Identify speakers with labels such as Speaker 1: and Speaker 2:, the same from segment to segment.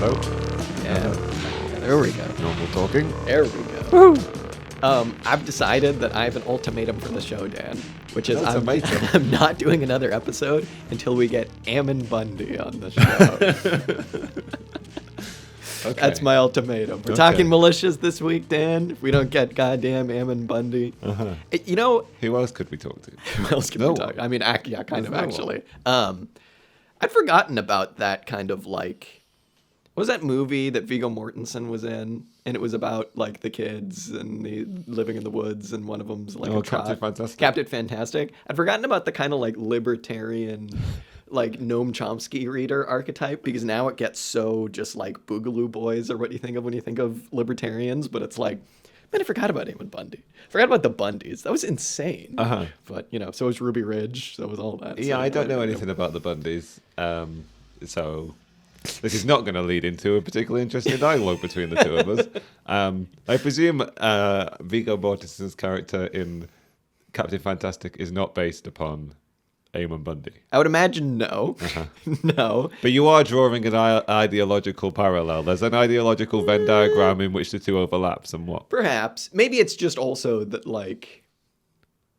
Speaker 1: Hello.
Speaker 2: Yeah, there we go.
Speaker 1: Normal talking.
Speaker 2: There we go. Woo! I've decided that I have an ultimatum for the show, Dan, which is I'm not doing another episode until we get Ammon Bundy on the show. Okay. That's my ultimatum. We're talking militias this week, Dan. If we don't get goddamn Ammon Bundy.
Speaker 1: Uh-huh.
Speaker 2: You know...
Speaker 1: Who else could we talk to?
Speaker 2: Who else could we talk to? I mean, yeah, kind of, actually. I'd forgotten about that kind of, like... What was that movie that Viggo Mortensen was in? And it was about, like, the kids and the living in the woods, and one of them's, like, a
Speaker 1: Captain Fantastic.
Speaker 2: Captain Fantastic. I'd forgotten about the kind of, like, libertarian, like, Noam Chomsky reader archetype, because now it gets so just, like, Boogaloo Boys or what you think of when you think of libertarians, but it's like, man, I forgot about Ammon Bundy. Forgot about the Bundys. That was insane.
Speaker 1: Uh-huh.
Speaker 2: But, you know, so was Ruby Ridge, so was all that.
Speaker 1: Yeah,
Speaker 2: so,
Speaker 1: I don't know anything about the Bundys, so... This is not going to lead into a particularly interesting dialogue between the two of us. I presume Viggo Mortensen's character in Captain Fantastic is not based upon Ammon Bundy.
Speaker 2: I would imagine no.
Speaker 1: Uh-huh.
Speaker 2: No.
Speaker 1: But you are drawing an ideological parallel. There's an ideological Venn diagram in which the two overlap somewhat.
Speaker 2: Perhaps. Maybe it's just also that, like...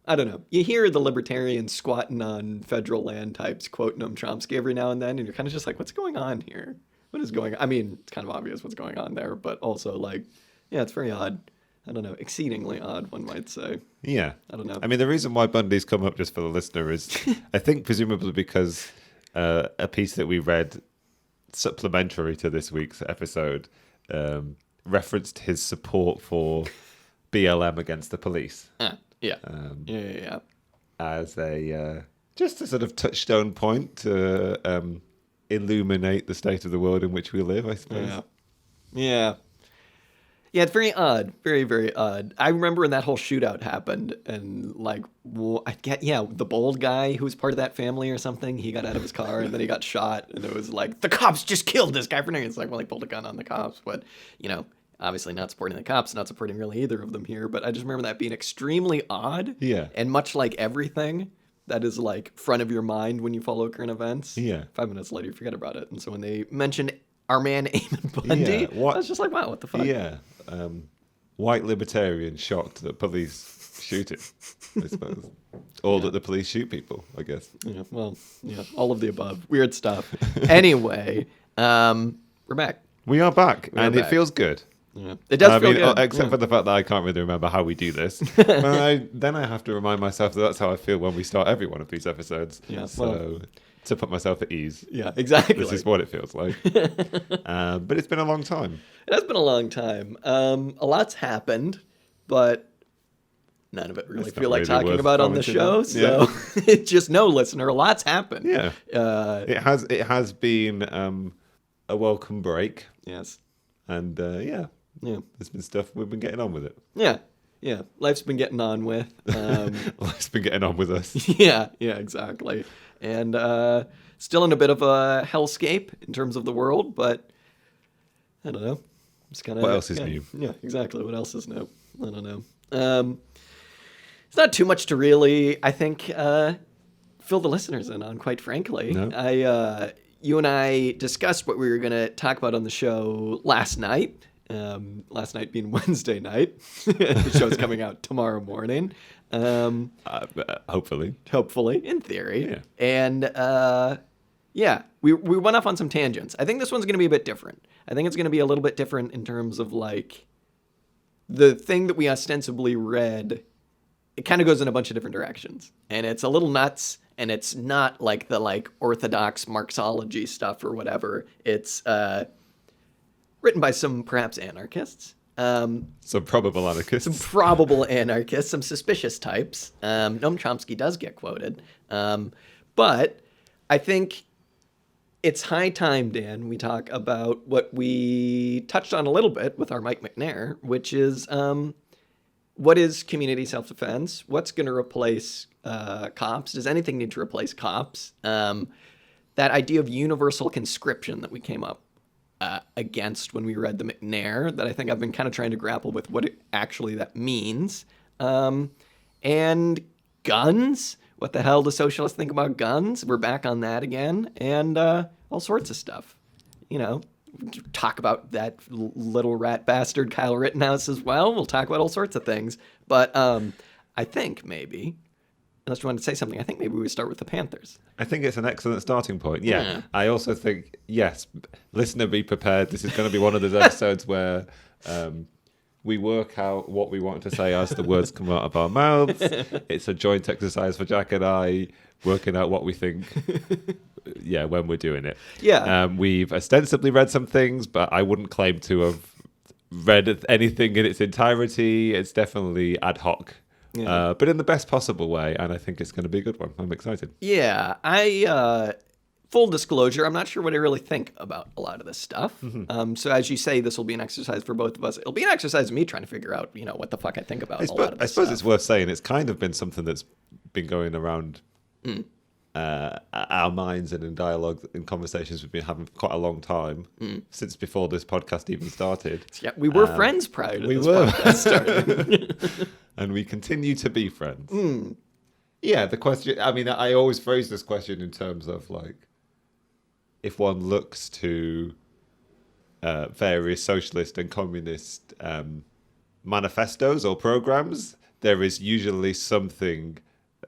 Speaker 2: I don't know. You hear the libertarians squatting on federal land types quote Noam Chomsky every now and then, and you're kind of just like, what's going on here? What is going on? I mean, it's kind of obvious what's going on there, but also, like, yeah, it's very odd. I don't know. Exceedingly odd, one might say.
Speaker 1: Yeah.
Speaker 2: I don't know.
Speaker 1: I mean, the reason why Bundy's come up, just for the listener, is I think presumably because a piece that we read supplementary to this week's episode referenced his support for BLM against the police.
Speaker 2: Yeah. Yeah.
Speaker 1: As a just a sort of touchstone point to illuminate the state of the world in which we live, I suppose.
Speaker 2: Yeah. It's very odd. Very, very odd. I remember when that whole shootout happened, and like, the bold guy who was part of that family or something, he got out of his car and then he got shot, and it was like, the cops just killed this guy for nothing. It's like, well, he pulled a gun on the cops, but, you know, obviously not supporting the cops, not supporting really either of them here, but I just remember that being extremely odd.
Speaker 1: Yeah.
Speaker 2: And much like everything that is like front of your mind when you follow current events.
Speaker 1: Yeah.
Speaker 2: 5 minutes later, you forget about it. And so when they mentioned our man Ammon Bundy, I was just like, wow, what the fuck?
Speaker 1: Yeah. White libertarian shocked that police shoot him, I suppose. Or that the police shoot people, I guess.
Speaker 2: Yeah, well, yeah, all of the above. Weird stuff. Anyway, we're back.
Speaker 1: We are back, and it feels good.
Speaker 2: Yeah. It does feel good.
Speaker 1: Except for the fact that I can't really remember how we do this. Then I have to remind myself that that's how I feel when we start every one of these episodes.
Speaker 2: Yeah,
Speaker 1: so to put myself at ease.
Speaker 2: Yeah, exactly.
Speaker 1: This is what it feels like. But it's been a long time.
Speaker 2: It has been a long time. A lot's happened, but none of it really feel like really talking about on the show. So just know, listener, a lot's happened.
Speaker 1: Yeah. It has been a welcome break.
Speaker 2: Yes.
Speaker 1: And there's been stuff we've been getting on with it.
Speaker 2: Yeah. Life's been getting on with.
Speaker 1: Life's been getting on with us.
Speaker 2: Yeah, exactly. And still in a bit of a hellscape in terms of the world, but I don't know. It's kind of
Speaker 1: what else is new?
Speaker 2: Yeah, exactly. What else is new? I don't know. It's not too much to really, I think, fill the listeners in on, quite frankly.
Speaker 1: No.
Speaker 2: You and I discussed what we were going to talk about on the show last night. Last night being Wednesday night. The show's coming out tomorrow morning.
Speaker 1: Hopefully,
Speaker 2: in theory.
Speaker 1: Yeah.
Speaker 2: And we went off on some tangents. I think this one's going to be a bit different. I think it's going to be a little bit different in terms of like the thing that we ostensibly read. It kind of goes in a bunch of different directions, and it's a little nuts. And it's not like the like orthodox Marxology stuff or whatever. It's written by some perhaps anarchists.
Speaker 1: Some probable anarchists.
Speaker 2: Some suspicious types. Noam Chomsky does get quoted. But I think it's high time, Dan, we talk about what we touched on a little bit with our Mike McNair, which is what is community self-defense? What's going to replace cops? Does anything need to replace cops? That idea of universal conscription that we came up against when we read the McNair, that I think I've been kind of trying to grapple with what actually that means. And guns. What the hell do socialists think about guns? We're back on that again. And all sorts of stuff. You know, talk about that little rat bastard Kyle Rittenhouse as well. We'll talk about all sorts of things. But I think maybe, unless you want to say something, I think maybe we start with the Panthers.
Speaker 1: I think it's an excellent starting point. Yeah.
Speaker 2: Yeah.
Speaker 1: I also think, yes, listener, be prepared. This is going to be one of those episodes where we work out what we want to say as the words come out of our mouths. It's a joint exercise for Jack and I, working out what we think, when we're doing it.
Speaker 2: Yeah.
Speaker 1: We've ostensibly read some things, but I wouldn't claim to have read anything in its entirety. It's definitely ad hoc.
Speaker 2: Yeah.
Speaker 1: But in the best possible way, and I think it's going to be a good one. I'm excited.
Speaker 2: Yeah, full disclosure, I'm not sure what I really think about a lot of this stuff. So as you say, this will be an exercise for both of us. It'll be an exercise of me trying to figure out, what the fuck I think about a lot of this
Speaker 1: I suppose
Speaker 2: stuff.
Speaker 1: it's worth saying it's kind of been something that's been going around our minds and in dialogue and conversations we've been having for quite a long time, since before this podcast even started.
Speaker 2: Yeah, we were friends prior to this podcast starting.
Speaker 1: And we continue to be friends. Yeah, the question, I always phrase this question in terms of like, if one looks to various socialist and communist manifestos or programs, there is usually something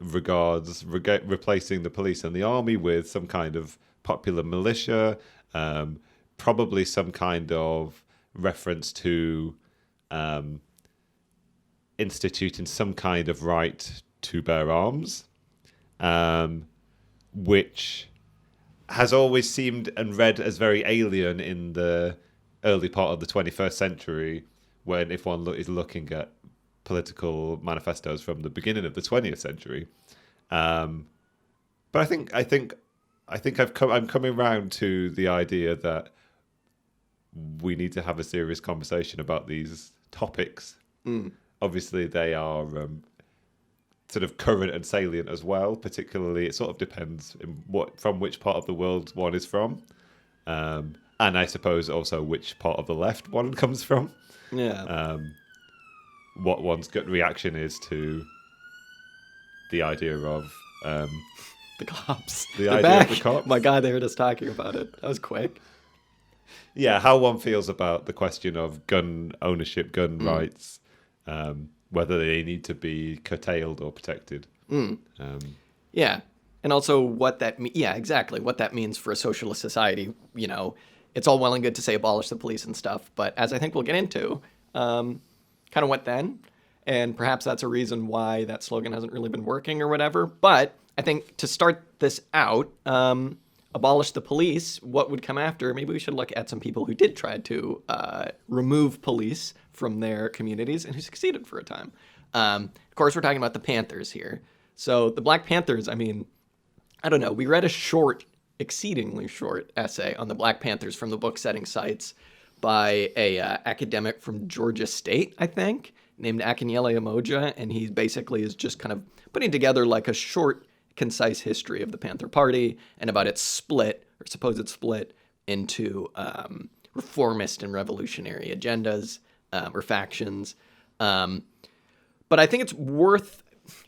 Speaker 1: replacing the police and the army with some kind of popular militia, probably some kind of reference to instituting some kind of right to bear arms, which has always seemed and read as very alien in the early part of the 21st century, when if one is looking at political manifestos from the beginning of the 20th century. But I think I'm coming round to the idea that we need to have a serious conversation about these topics. Obviously, they are sort of current and salient as well. Particularly, it sort of depends from which part of the world one is from, and I suppose also which part of the left one comes from.
Speaker 2: Yeah.
Speaker 1: What one's gut reaction is to the idea of
Speaker 2: The cops.
Speaker 1: The
Speaker 2: They're
Speaker 1: idea
Speaker 2: back.
Speaker 1: of the cops.
Speaker 2: My God, they heard us talking about it. That was quick.
Speaker 1: Yeah, how one feels about the question of gun ownership, gun rights, whether they need to be curtailed or protected.
Speaker 2: Yeah. And also what that exactly what that means for a socialist society. It's all well and good to say abolish the police and stuff, but as I think we'll get into, kind of what then? And perhaps that's a reason why that slogan hasn't really been working or whatever. But I think to start this out, abolish the police, what would come after? Maybe we should look at some people who did try to remove police from their communities and who succeeded for a time. Of course, we're talking about the Panthers here. So the Black Panthers, I don't know. We read a exceedingly short essay on the Black Panthers from the book Setting Sights by a academic from Georgia State, I think, named Akinyele Umoja, and he basically is just kind of putting together like a short, concise history of the Panther Party and about its split, or supposed split, into reformist and revolutionary agendas or factions. But I think it's worth...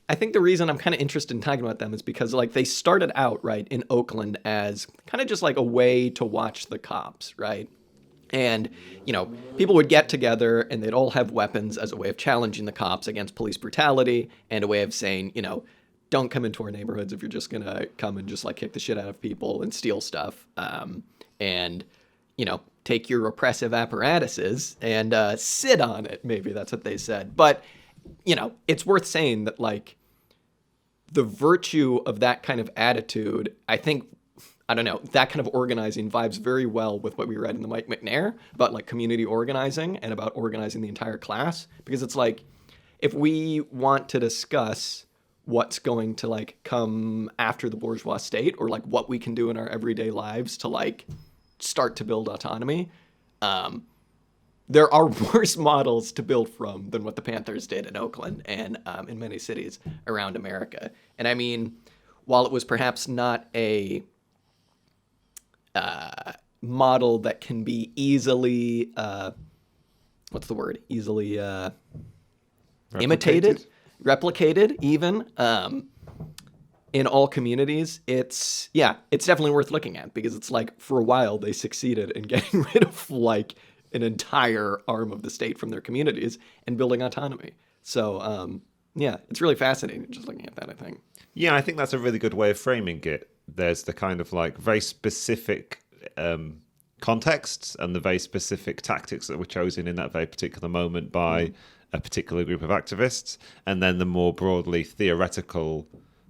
Speaker 2: I think the reason I'm kind of interested in talking about them is because like they started out, right, in Oakland as kind of just like a way to watch the cops, right? And, people would get together and they'd all have weapons as a way of challenging the cops against police brutality and a way of saying, don't come into our neighborhoods if you're just going to come and just like kick the shit out of people and steal stuff. And, take your repressive apparatuses and sit on it. Maybe that's what they said. But, it's worth saying that like the virtue of that kind of attitude, I think, that kind of organizing vibes very well with what we read in the Mike McNair about like community organizing and about organizing the entire class. Because it's like, if we want to discuss what's going to like come after the bourgeois state or like what we can do in our everyday lives to like start to build autonomy, there are worse models to build from than what the Panthers did in Oakland and in many cities around America. And while it was perhaps not a model that can be easily, easily imitated, replicated even. in all communities, it's definitely worth looking at, because it's like for a while they succeeded in getting rid of like an entire arm of the state from their communities and building autonomy. So it's really fascinating just looking at that, I think.
Speaker 1: Yeah, I think that's a really good way of framing it. There's the kind of like very specific contexts and the very specific tactics that were chosen in that very particular moment by a particular group of activists, and then the more broadly theoretical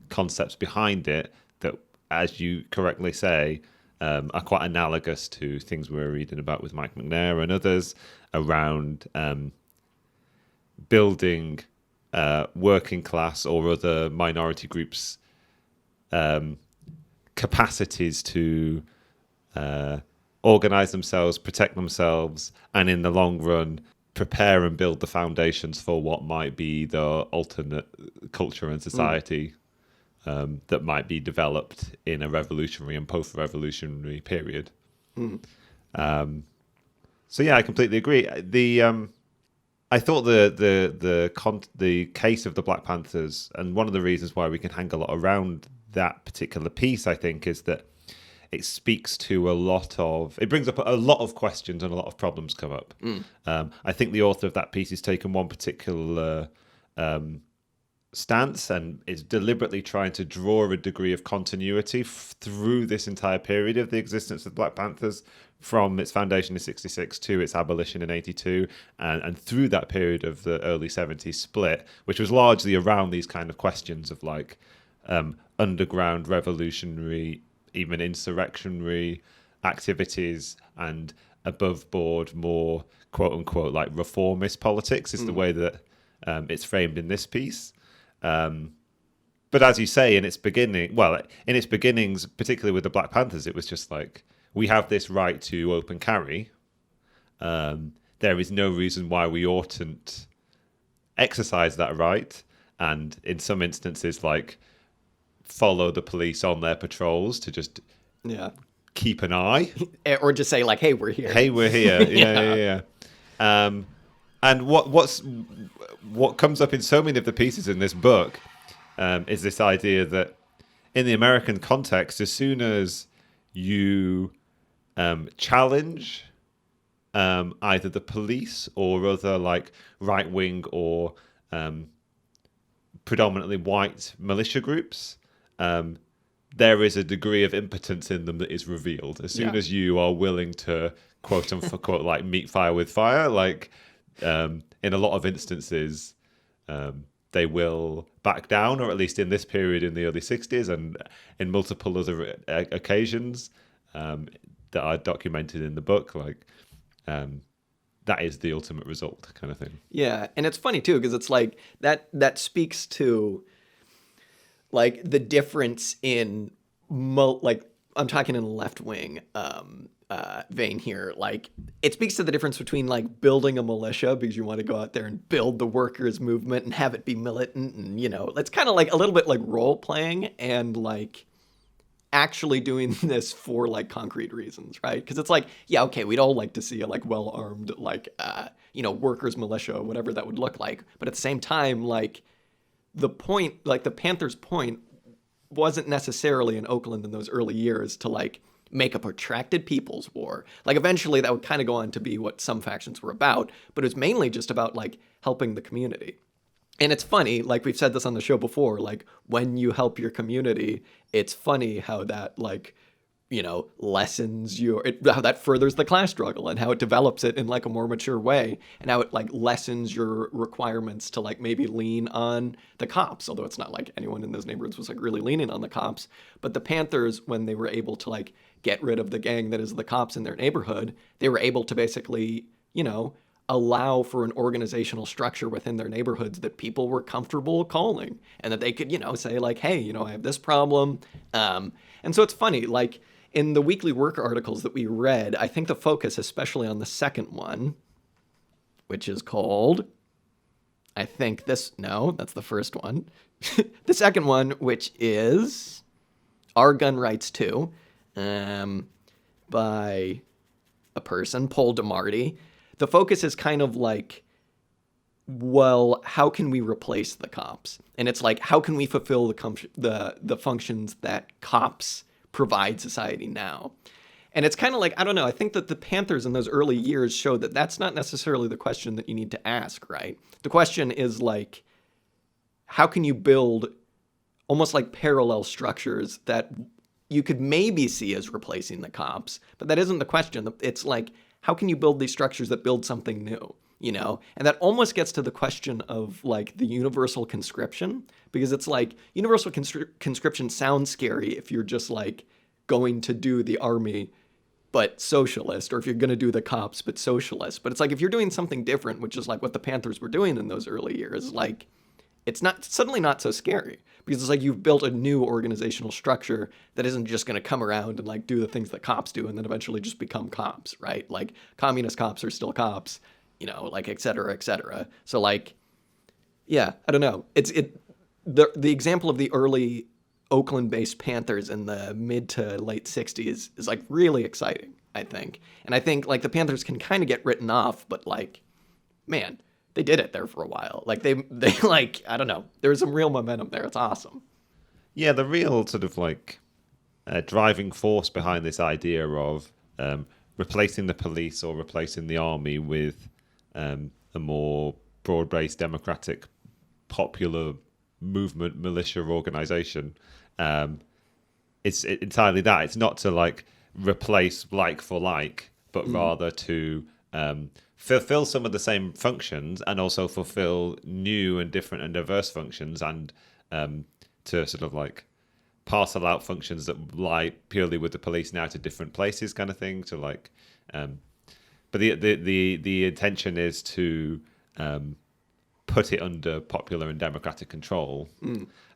Speaker 1: concepts behind it that, as you correctly say, are quite analogous to things we were reading about with Mike McNair and others around building working class or other minority groups' capacities to organize themselves, protect themselves, and in the long run prepare and build the foundations for what might be the alternate culture and society that might be developed in a revolutionary and post-revolutionary period. So yeah, I completely agree. I thought the case of the Black Panthers, and one of the reasons why we can hang a lot around that particular piece, I think, is that it speaks to it brings up a lot of questions and a lot of problems come up. I think the author of that piece has taken one particular stance and is deliberately trying to draw a degree of continuity through this entire period of the existence of Black Panthers, from its foundation in 1966 to its abolition in 1982, and through that period of the early 1970s split, which was largely around these kind of questions of like underground revolutionary, even insurrectionary activities, and above board more quote unquote like reformist politics is the way that it's framed in this piece. But as you say, in its beginnings, particularly with the Black Panthers, it was just like, we have this right to open carry. There is no reason why we oughtn't exercise that right. And in some instances, like, follow the police on their patrols to just keep an eye.
Speaker 2: Or just say, like, hey, we're here.
Speaker 1: Hey, we're here. Yeah. And what comes up in so many of the pieces in this book is this idea that in the American context, as soon as you challenge either the police or other like right-wing or predominantly white militia groups, there is a degree of impotence in them that is revealed. As soon as you are willing to quote unquote like meet fire with fire, like in a lot of instances they will back down, or at least in this period in the early 60s and in multiple other occasions that are documented in the book, like that is the ultimate result kind of thing.
Speaker 2: Yeah, and it's funny too, because it's like that speaks to like the difference in like I'm talking in the left wing vein here. Like it speaks to the difference between like building a militia because you want to go out there and build the workers' movement and have it be militant, and you know, it's kind of like a little bit like role playing, and like actually doing this for like concrete reasons, right? Because it's like, yeah, okay, we'd all like to see a like well-armed like workers militia, whatever that would look like, but at the same time, like the point, like the Panthers' point wasn't necessarily in Oakland in those early years to like make a protracted people's war. Like eventually that would kind of go on to be what some factions were about, but it was mainly just about like helping the community. And it's funny, like we've said this on the show before, like when you help your community, it's funny how that like, you know, lessens how that furthers the class struggle and how it develops it in like a more mature way, and how it like lessens your requirements to like maybe lean on the cops, although it's not like anyone in those neighborhoods was like really leaning on the cops. But the Panthers, when they were able to like get rid of the gang that is the cops in their neighborhood, they were able to basically, you know, allow for an organizational structure within their neighborhoods that people were comfortable calling, and that they could, you know, say like, hey, you know, I have this problem. And so it's funny, like in the weekly work articles that we read, I think the focus, especially on the second one, which is called, that's the first one. The second one, which is Our Gun Rights Too, by a person, Paul Demarty. The focus is kind of like well, how can we replace the cops? And it's like, how can we fulfill the functions that cops provide society now? And it's kind of like, I don't know, I think that the Panthers in those early years showed that that's not necessarily the question that you need to ask, right? The question is like, how can you build almost like parallel structures that you could maybe see as replacing the cops, but that isn't the question. It's like, how can you build these structures that build something new? You know, and that almost gets to the question of like the universal conscription, because it's like universal conscription sounds scary if you're just like going to do the army but socialist, or if you're going to do the cops but socialist. But it's like if you're doing something different, which is like what the Panthers were doing in those early years, like it's not suddenly not so scary, because it's like you've built a new organizational structure that isn't just going to come around and like do the things that cops do and then eventually just become cops, right? Like communist cops are still cops, you know, like et cetera, et cetera. So like, yeah, I don't know. The example of the early Oakland-based Panthers in the mid to late 60s is like really exciting, I think. And I think like the Panthers can kind of get written off, but like, man, they did it there for a while. Like they like, I don't know, there's some real momentum there. It's awesome.
Speaker 1: Yeah, the real sort of like driving force behind this idea of replacing the police or replacing the army with a more broad-based democratic popular movement militia organization. It's entirely that. It's not to like replace like for like, but rather to fulfill some of the same functions and also fulfill new and different and diverse functions, and to sort of like parcel out functions that lie purely with the police now to different places, kind of thing. To like, but the intention is to put it under popular and democratic control.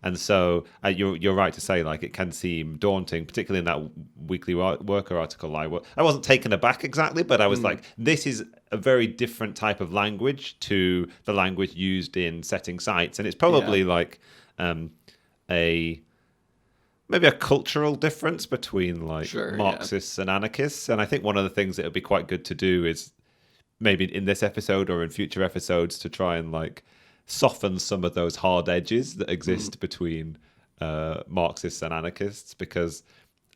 Speaker 1: And so you're right to say like it can seem daunting, particularly in that Weekly Worker article. I wasn't taken aback exactly, but I was like, this is a very different type of language to the language used in setting sights, and it's probably like maybe a cultural difference between like Marxists and anarchists. And I think one of the things that would be quite good to do is maybe in this episode or in future episodes to try and like soften some of those hard edges that exist between Marxists and anarchists, because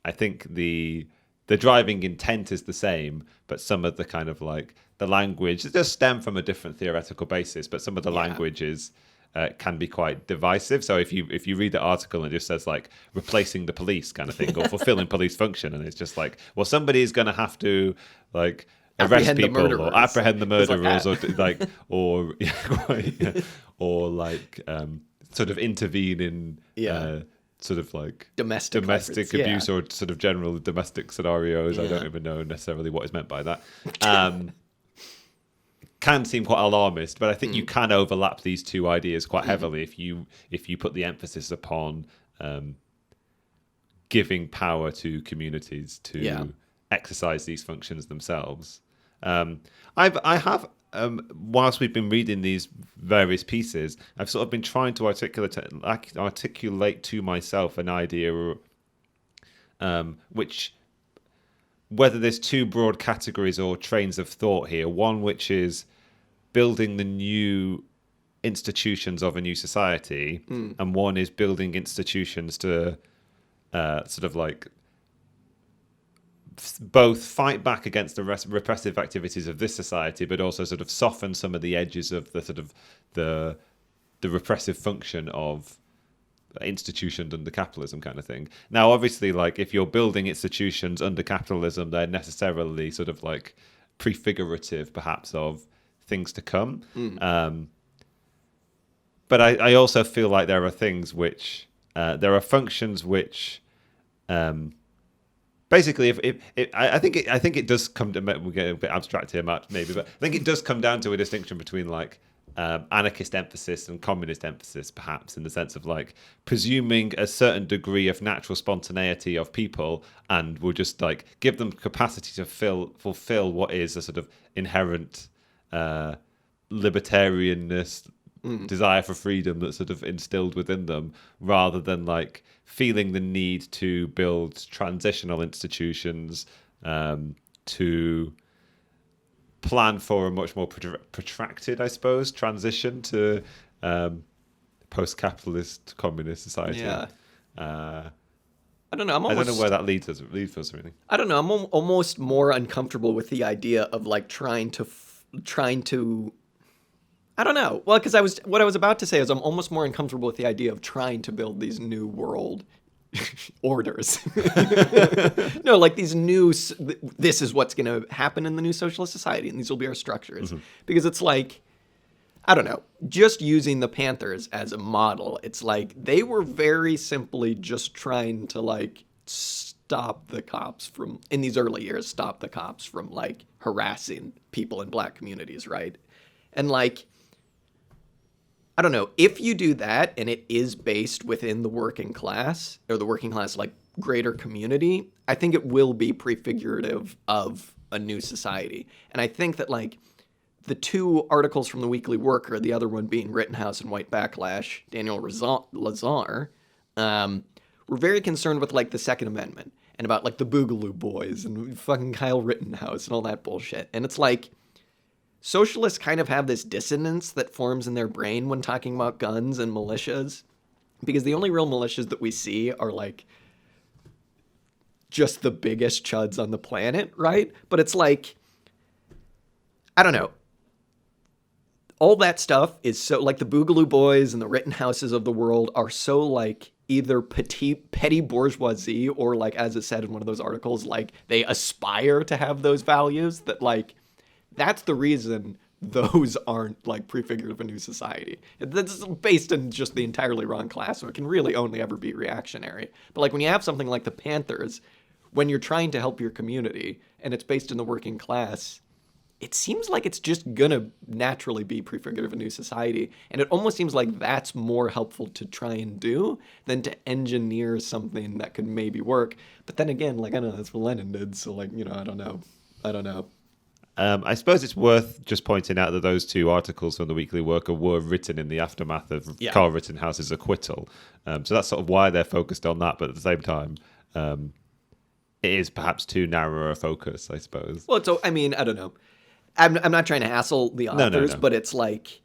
Speaker 1: I think the driving intent is the same, but some of the kind of like the language, it does stem from a different theoretical basis, but some of the languages can be quite divisive. So if you read the article and it just says like replacing the police kind of thing or fulfilling police function, and it's just like, well, somebody's going to have to like arrest people or apprehend the murderers, like or like sort of intervene in sort of like domestic abuse or sort of general domestic scenarios. I don't even know necessarily what is meant by that. Can seem quite alarmist, but I think you can overlap these two ideas quite heavily if you put the emphasis upon giving power to communities to exercise these functions themselves. I have whilst we've been reading these various pieces, I've sort of been trying to articulate to myself an idea which, whether there's two broad categories or trains of thought here, one which is building the new institutions of a new society, and one is building institutions to sort of like both fight back against the repressive activities of this society, but also sort of soften some of the edges of the sort of the repressive function of institutions under capitalism kind of thing. Now, obviously, like if you're building institutions under capitalism, they're necessarily sort of like prefigurative, perhaps, of things to come. But I also feel like there are things which there are functions which basically, I think it does come to, we get a bit abstract here, Matt, maybe, but I think it does come down to a distinction between like anarchist emphasis and communist emphasis, perhaps, in the sense of like presuming a certain degree of natural spontaneity of people, and we'll just like give them capacity to fulfill what is a sort of inherent libertarianness, desire for freedom that's sort of instilled within them, rather than like feeling the need to build transitional institutions to plan for a much more protracted, I suppose, transition to post-capitalist communist society.
Speaker 2: Yeah. I don't know.
Speaker 1: I don't know where that leads us really.
Speaker 2: I don't know. I'm almost more uncomfortable with the idea of like trying to. I don't know. Well, because what I was about to say is I'm almost more uncomfortable with the idea of trying to build these new world orders. No, like these new. This is what's going to happen in the new socialist society, and these will be our structures. Because it's like, I don't know. Just using the Panthers as a model, it's like they were very simply just trying to like stop the cops from, in these early years, stop the cops from like harassing people in black communities, right? And like, I don't know, if you do that and it is based within the working class or the working class like greater community, I think it will be prefigurative of a new society. And I think that like the two articles from the Weekly Worker, the other one being Rittenhouse and White Backlash, Daniel Lazare, were very concerned with like the Second Amendment and about like the Boogaloo Boys and fucking Kyle Rittenhouse and all that bullshit. And it's like, socialists kind of have this dissonance that forms in their brain when talking about guns and militias, because the only real militias that we see are like just the biggest chuds on the planet, right? But it's like, I don't know. All that stuff is so, like the Boogaloo Boys and the Rittenhouses of the world are so like either petty bourgeoisie or like, as it said in one of those articles, like they aspire to have those values that like, that's the reason those aren't like prefigurative of a new society. That's based in just the entirely wrong class, so it can really only ever be reactionary. But like when you have something like the Panthers, when you're trying to help your community and it's based in the working class, it seems like it's just gonna naturally be prefigurative of a new society. And it almost seems like that's more helpful to try and do than to engineer something that could maybe work. But then again, like I know that's what Lenin did, so like, you know, I don't know.
Speaker 1: I suppose it's worth just pointing out that those two articles from the Weekly Worker were written in the aftermath of Carl Rittenhouse's acquittal. So that's sort of why they're focused on that. But at the same time, it is perhaps too narrow a focus, I suppose.
Speaker 2: Well, so I mean, I don't know. I'm not trying to hassle the authors,
Speaker 1: No.
Speaker 2: but it's like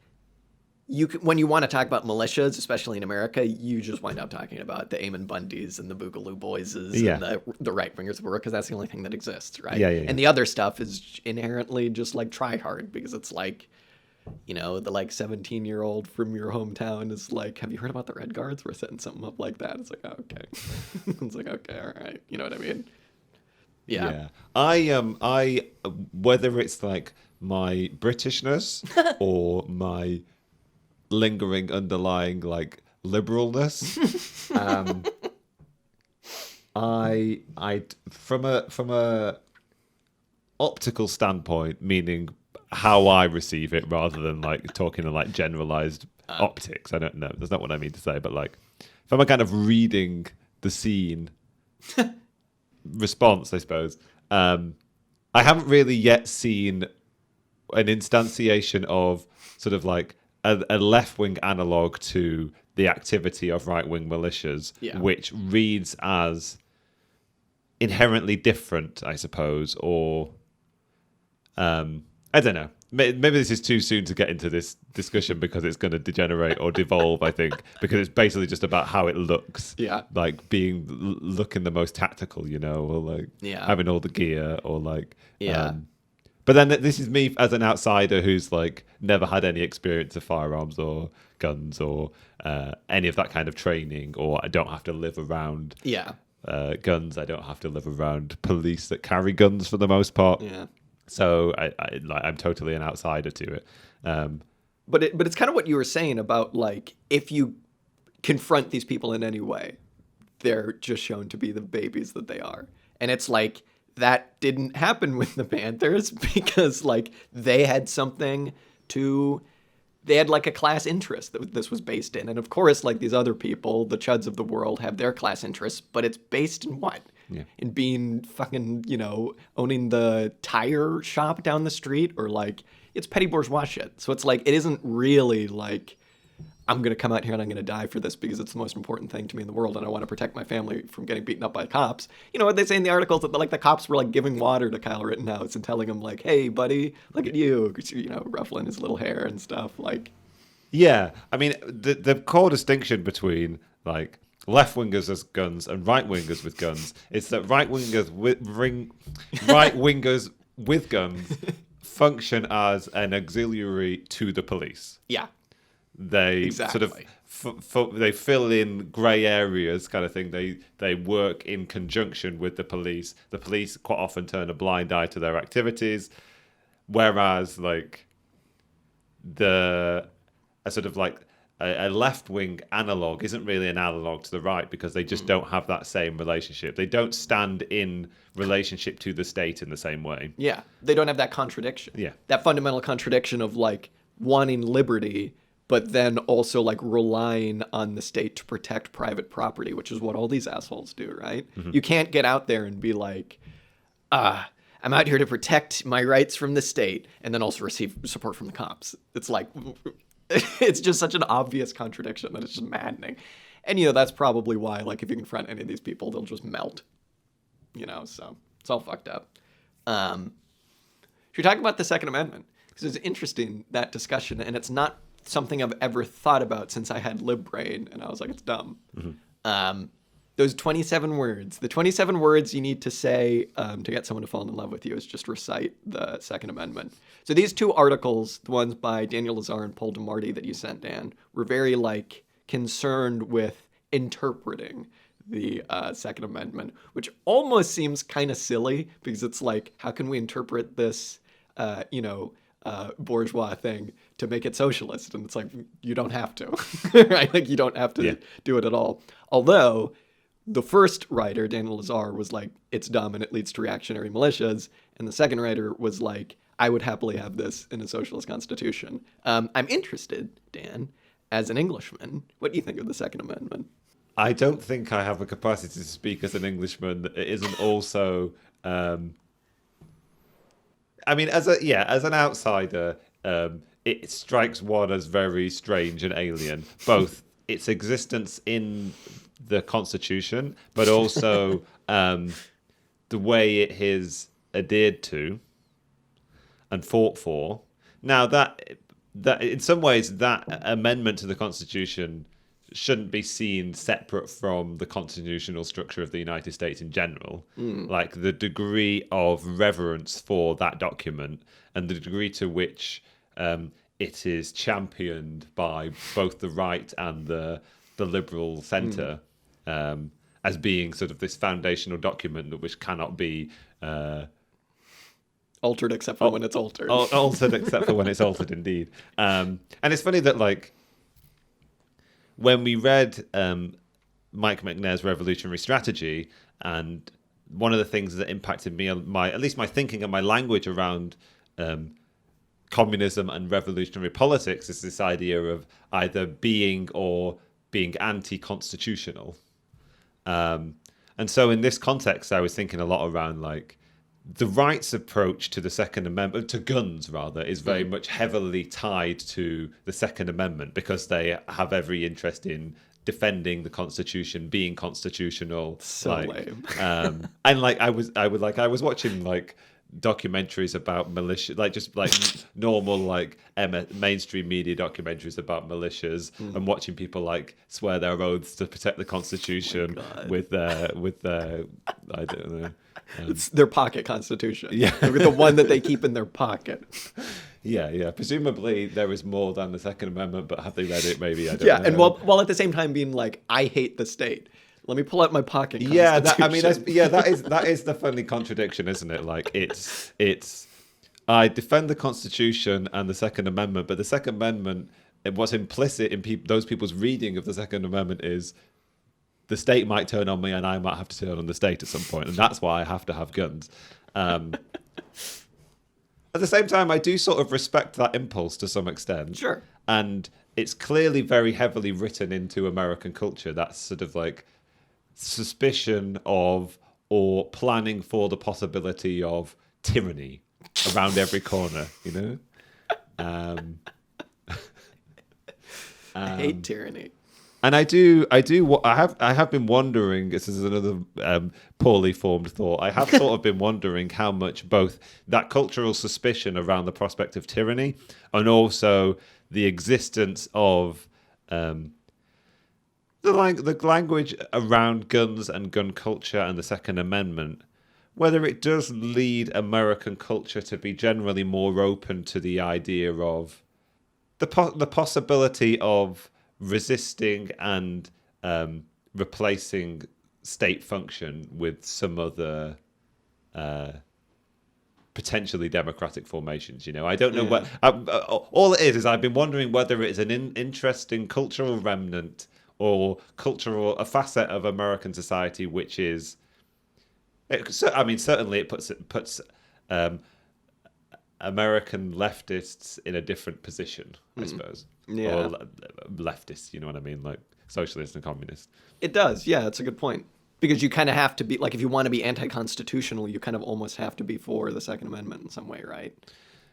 Speaker 2: when you want to talk about militias, especially in America, you just wind up talking about the Eamon Bundys and the Boogaloo Boyses and the right wingers of the world, because that's the only thing that exists, right?
Speaker 1: Yeah.
Speaker 2: And the other stuff is inherently just like try hard, because it's like, you know, the like 17-year-old from your hometown is like, have you heard about the Red Guards? We're setting something up like that. It's like, oh, okay. It's like, okay, all right. You know what I mean? Yeah.
Speaker 1: I whether it's like my Britishness or my lingering underlying like liberalness, I from a optical standpoint, meaning how I receive it rather than like talking in like generalized optics. I don't know. That's not what I mean to say, but like from a kind of reading the scene response, I suppose. I haven't really yet seen an instantiation of sort of like a left-wing analog to the activity of right-wing militias, which reads as inherently different, I suppose, or I don't know. Maybe this is too soon to get into this discussion because it's going to degenerate or devolve, I think, because it's basically just about how it looks.
Speaker 2: Yeah.
Speaker 1: Like looking the most tactical, you know, or like having all the gear or like... But then this is me as an outsider who's like never had any experience of firearms or guns or any of that kind of training, or I don't have to live around guns. I don't have to live around police that carry guns for the most part.
Speaker 2: Yeah.
Speaker 1: So I'm totally an outsider to it.
Speaker 2: But it's kind of what you were saying about like if you confront these people in any way, they're just shown to be the babies that they are, and it's like. That didn't happen with the Panthers because, like, they had like a class interest that this was based in. And, of course, like, these other people, the chuds of the world, have their class interests, but it's based in what?
Speaker 1: Yeah.
Speaker 2: In being fucking, you know, owning the tire shop down the street, or, like, it's petty bourgeois shit. So it's, like, it isn't really, like, I'm going to come out here and I'm going to die for this because it's the most important thing to me in the world and I want to protect my family from getting beaten up by cops. You know what they say in the articles that like the cops were like giving water to Kyle Rittenhouse and telling him like, hey, buddy, look at you, you know, ruffling his little hair and stuff. Like,
Speaker 1: Yeah, I mean, the core distinction between like left wingers as guns and right wingers with guns is that right wingers with guns function as an auxiliary to the police.
Speaker 2: yeah,
Speaker 1: They
Speaker 2: exactly.
Speaker 1: sort of they fill in grey areas, kind of thing. They work in conjunction with the police. The police quite often turn a blind eye to their activities, whereas like a sort of like a left wing analog isn't really an analog to the right because they just don't have that same relationship. They don't stand in relationship to the state in the same way.
Speaker 2: Yeah, they don't have that contradiction.
Speaker 1: Yeah.
Speaker 2: That fundamental contradiction of like wanting liberty, but then also like relying on the state to protect private property, which is what all these assholes do, right? You can't get out there and be like, I'm out here to protect my rights from the state and then also receive support from the cops. It's like, it's just such an obvious contradiction that it's just maddening. And, you know, that's probably why, like, if you confront any of these people, they'll just melt. You know, so it's all fucked up. Should we talk about the Second Amendment? Because it's interesting, that discussion, and it's not something I've ever thought about since I had lib brain, and I was like, it's dumb. Those 27 words, the 27 words you need to say to get someone to fall in love with you is just recite the Second Amendment. So these two articles, the ones by Daniel Lazare and Paul Demarty that you sent, Dan, were very like concerned with interpreting the Second Amendment, which almost seems kind of silly because it's like, how can we interpret this, bourgeois thing to make it socialist? And it's like, you don't have to, right? Like you don't have to do it at all. Although the first writer, Daniel Lazare, was like, it's dumb and it leads to reactionary militias. And the second writer was like, I would happily have this in a socialist constitution. I'm interested, Dan, as an Englishman, what do you think of the Second Amendment?
Speaker 1: I don't think I have a capacity to speak as an Englishman that isn't also. I mean, as an outsider, it strikes one as very strange and alien. Both its existence in the Constitution, but also the way it is adhered to and fought for. Now, that in some ways, that amendment to the Constitution shouldn't be seen separate from the constitutional structure of the United States in general. Like the degree of reverence for that document and the degree to which it is championed by both the right and the liberal centre as being sort of this foundational document which cannot be
Speaker 2: altered except for when it's altered.
Speaker 1: Altered except for when it's altered, indeed. And it's funny that, like, when we read Mike McNair's Revolutionary Strategy, and one of the things that impacted me, at least my thinking and my language around communism and revolutionary politics, is this idea of either being or being anti-constitutional. And so in this context, I was thinking a lot around, like, the right's approach to the Second Amendment, to guns rather, is very much heavily tied to the Second Amendment because they have every interest in defending the Constitution, being constitutional.
Speaker 2: So lame.
Speaker 1: And like I was watching like documentaries about militia, like just like normal like mainstream media documentaries about militias, and watching people like swear their oaths to protect the Constitution with their I don't know.
Speaker 2: It's their pocket constitution.
Speaker 1: Yeah.
Speaker 2: The one that they keep in their pocket.
Speaker 1: Yeah. Presumably there is more than the Second Amendment, but have they read it? Maybe, I don't know.
Speaker 2: Yeah, and while at the same time being like, I hate the state. Let me pull out my pocket constitution.
Speaker 1: Yeah, that is the funny contradiction, isn't it? Like it's I defend the Constitution and the Second Amendment, but the Second Amendment, what's implicit in those people's reading of the Second Amendment is the state might turn on me and I might have to turn on the state at some point, and that's why I have to have guns. At the same time, I do sort of respect that impulse to some extent.
Speaker 2: Sure.
Speaker 1: And it's clearly very heavily written into American culture. That's sort of like suspicion of or planning for the possibility of tyranny around every corner, you know?
Speaker 2: I hate tyranny.
Speaker 1: And I have been wondering. This is another poorly formed thought. I have sort of been wondering how much both that cultural suspicion around the prospect of tyranny and also the existence of the language around guns and gun culture and the Second Amendment, whether it does lead American culture to be generally more open to the idea of the possibility of resisting and replacing state function with some other potentially democratic formations. I don't know what. All it is I've been wondering whether it's an interesting cultural remnant or a facet of American society which is. Certainly it puts American leftists in a different position, I suppose.
Speaker 2: Yeah.
Speaker 1: Or leftists, you know what I mean? Like socialists and communists.
Speaker 2: It does. Yeah, that's a good point. Because you kind of have to be, like, if you want to be anti-constitutional, you kind of almost have to be for the Second Amendment in some way, right?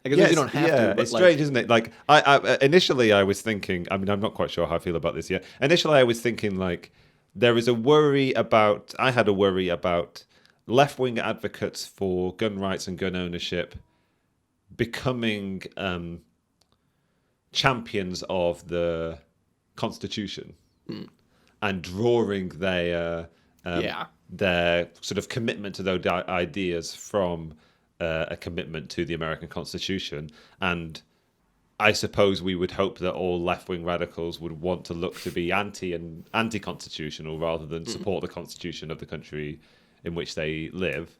Speaker 2: Like, you don't have to. But
Speaker 1: it's strange, isn't it? Like, initially I was thinking, I'm not quite sure how I feel about this yet. Initially I was thinking, like, I had a worry about left-wing advocates for gun rights and gun ownership becoming champions of the Constitution and drawing their sort of commitment to those ideas from a commitment to the American Constitution. And I suppose we would hope that all left-wing radicals would want to look to be anti-constitutional rather than support the Constitution of the country in which they live.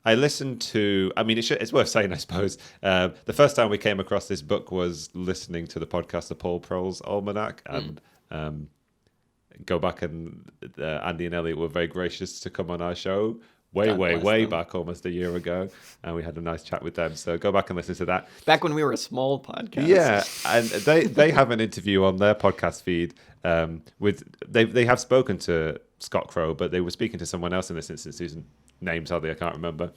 Speaker 1: I listened to, it's worth saying, I suppose, the first time we came across this book was listening to the podcast, The Paul Proles Almanac, and go back and Andy and Elliot were very gracious to come on our show way back, almost a year ago, and we had a nice chat with them. So go back and listen to that.
Speaker 2: Back when we were a small podcast.
Speaker 1: Yeah, and they have an interview on their podcast feed they have spoken to Scott Crow, but they were speaking to someone else in this instance whose name sadly I can't remember.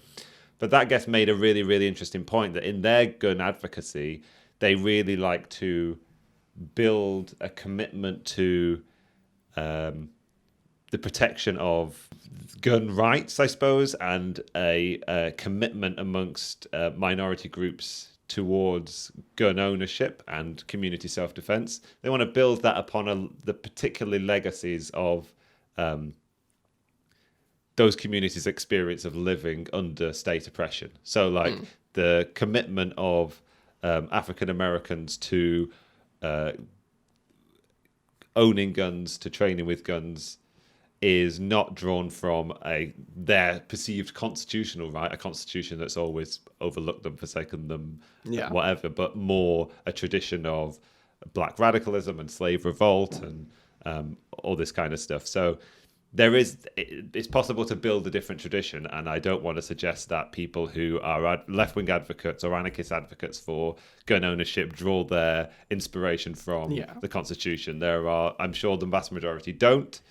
Speaker 1: But that guest made a really, really interesting point that in their gun advocacy, they really like to build a commitment to the protection of gun rights, I suppose, and a commitment amongst minority groups towards gun ownership and community self-defense. They want to build that upon the particular legacies of those communities' experience of living under state oppression. So, like, the commitment of African Americans to owning guns, to training with guns, is not drawn from their perceived constitutional right, a constitution that's always overlooked them, forsaken them, whatever, but more a tradition of black radicalism and slave revolt and all this kind of stuff. So it's possible to build a different tradition, and I don't want to suggest that people who are left-wing advocates or anarchist advocates for gun ownership draw their inspiration from the Constitution. I'm sure the vast majority don't,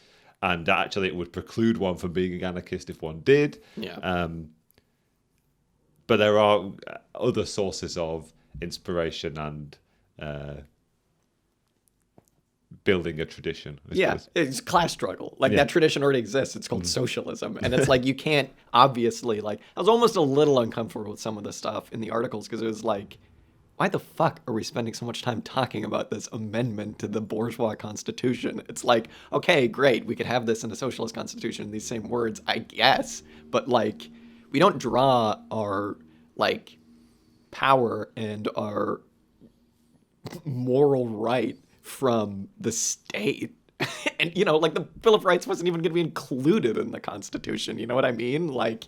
Speaker 1: and actually it would preclude one from being an anarchist if one did. But there are other sources of inspiration and building a tradition. I suppose.
Speaker 2: It's class struggle. Like, that tradition already exists. It's called socialism. And it's like, you can't obviously, like, I was almost a little uncomfortable with some of the stuff in the articles because it was like, why the fuck are we spending so much time talking about this amendment to the bourgeois constitution? It's like, okay, great, we could have this in a socialist constitution in these same words, I guess. But, like, we don't draw our, like, power and our moral right from the state. And, like, the Bill of Rights wasn't even going to be included in the Constitution. You know what I mean? Like,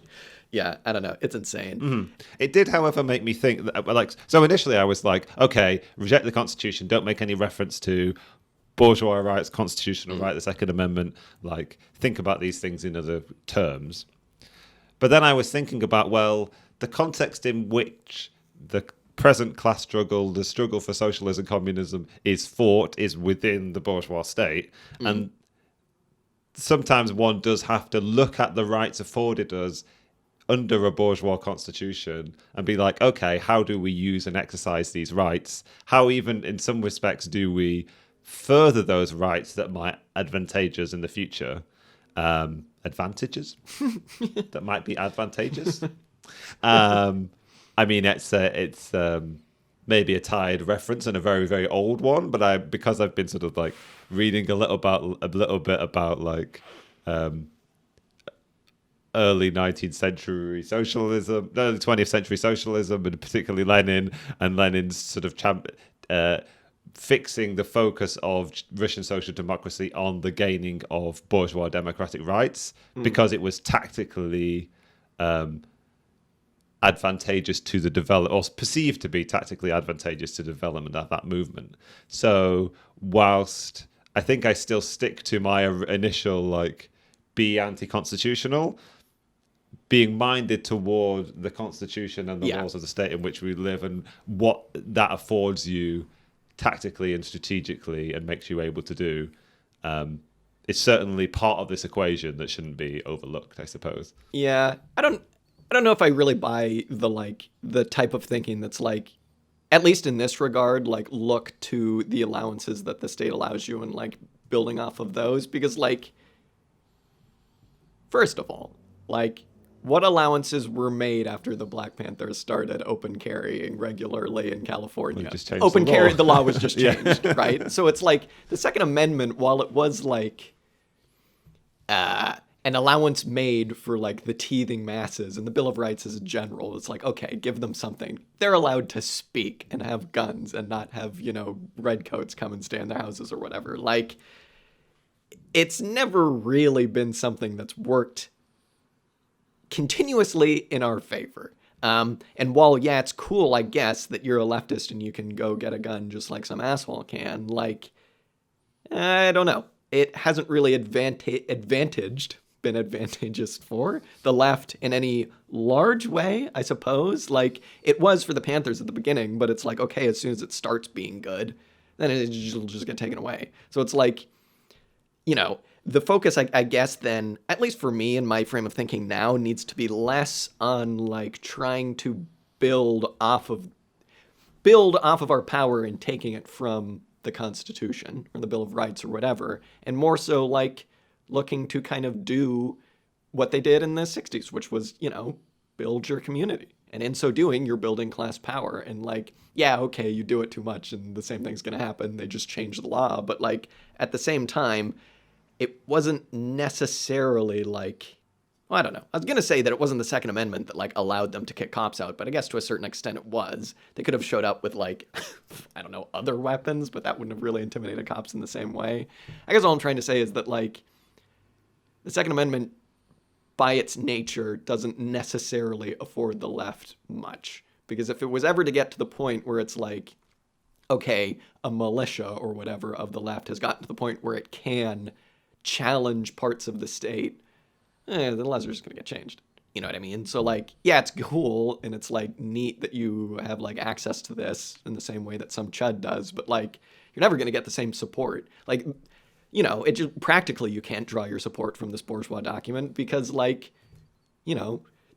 Speaker 2: yeah, I don't know. It's insane.
Speaker 1: Mm-hmm. It did, however, make me think that, like, so initially I was like, okay, reject the Constitution, don't make any reference to bourgeois rights, constitutional right, the Second Amendment, like, think about these things in other terms. But then I was thinking about, well, the context in which the present class struggle, the struggle for socialism, communism is fought is within the bourgeois state. And sometimes one does have to look at the rights afforded us under a bourgeois constitution and be like, okay, how do we use and exercise these rights? How even in some respects do we further those rights that might advantageous in the future? Advantages that might be advantageous. I mean, it's maybe a tired reference and a very, very old one, but because I've been sort of like reading a little bit about like early 19th century socialism, early 20th century socialism, and particularly Lenin and Lenin's sort of fixing the focus of Russian social democracy on the gaining of bourgeois democratic rights because it was tactically advantageous to the develop, or perceived to be tactically advantageous to development of that movement. So whilst I think I still stick to my initial like be anti-constitutional, being minded toward the constitution and the laws of the state in which we live and what that affords you tactically and strategically and makes you able to do, is certainly part of this equation that shouldn't be overlooked, I suppose.
Speaker 2: Yeah, I don't know if I really buy the type of thinking that's like, at least in this regard, like look to the allowances that the state allows you and like building off of those, because like, first of all, like what allowances were made after the Black Panthers started open carrying regularly in California?
Speaker 1: Well, just changed
Speaker 2: open
Speaker 1: the law.
Speaker 2: carry, the law was just changed, right? So it's like the Second Amendment, while it was like an allowance made for like the teething masses, and the Bill of Rights as a general, it's like, okay, give them something. They're allowed to speak and have guns and not have, redcoats come and stay in their houses or whatever. Like, it's never really been something that's worked continuously in our favor. And while, yeah, it's cool, I guess, that you're a leftist and you can go get a gun just like some asshole can, like, I don't know. It hasn't really been advantageous for the left in any large way, I suppose. Like, it was for the Panthers at the beginning, but it's like, okay, as soon as it starts being good, then it'll just get taken away. So it's like, the focus, I guess, then, at least for me and my frame of thinking now, needs to be less on like trying to build off of our power and taking it from the Constitution or the Bill of Rights or whatever, and more so like looking to kind of do what they did in the 60s, which was, build your community. And in so doing, you're building class power. And like, yeah, okay, you do it too much and the same thing's going to happen. They just change the law. But like, at the same time, it wasn't necessarily like, well, I don't know. I was going to say that it wasn't the Second Amendment that like allowed them to kick cops out, but I guess to a certain extent it was. They could have showed up with like, I don't know, other weapons, but that wouldn't have really intimidated cops in the same way. I guess all I'm trying to say is that like, the Second Amendment, by its nature, doesn't necessarily afford the left much. Because if it was ever to get to the point where it's like, okay, a militia or whatever of the left has gotten to the point where it can challenge parts of the state, the laws are just going to get changed. You know what I mean? So like, yeah, it's cool and it's like neat that you have like access to this in the same way that some chud does, but like, you're never going to get the same support. Like, it just practically you can't draw your support from this bourgeois document because like,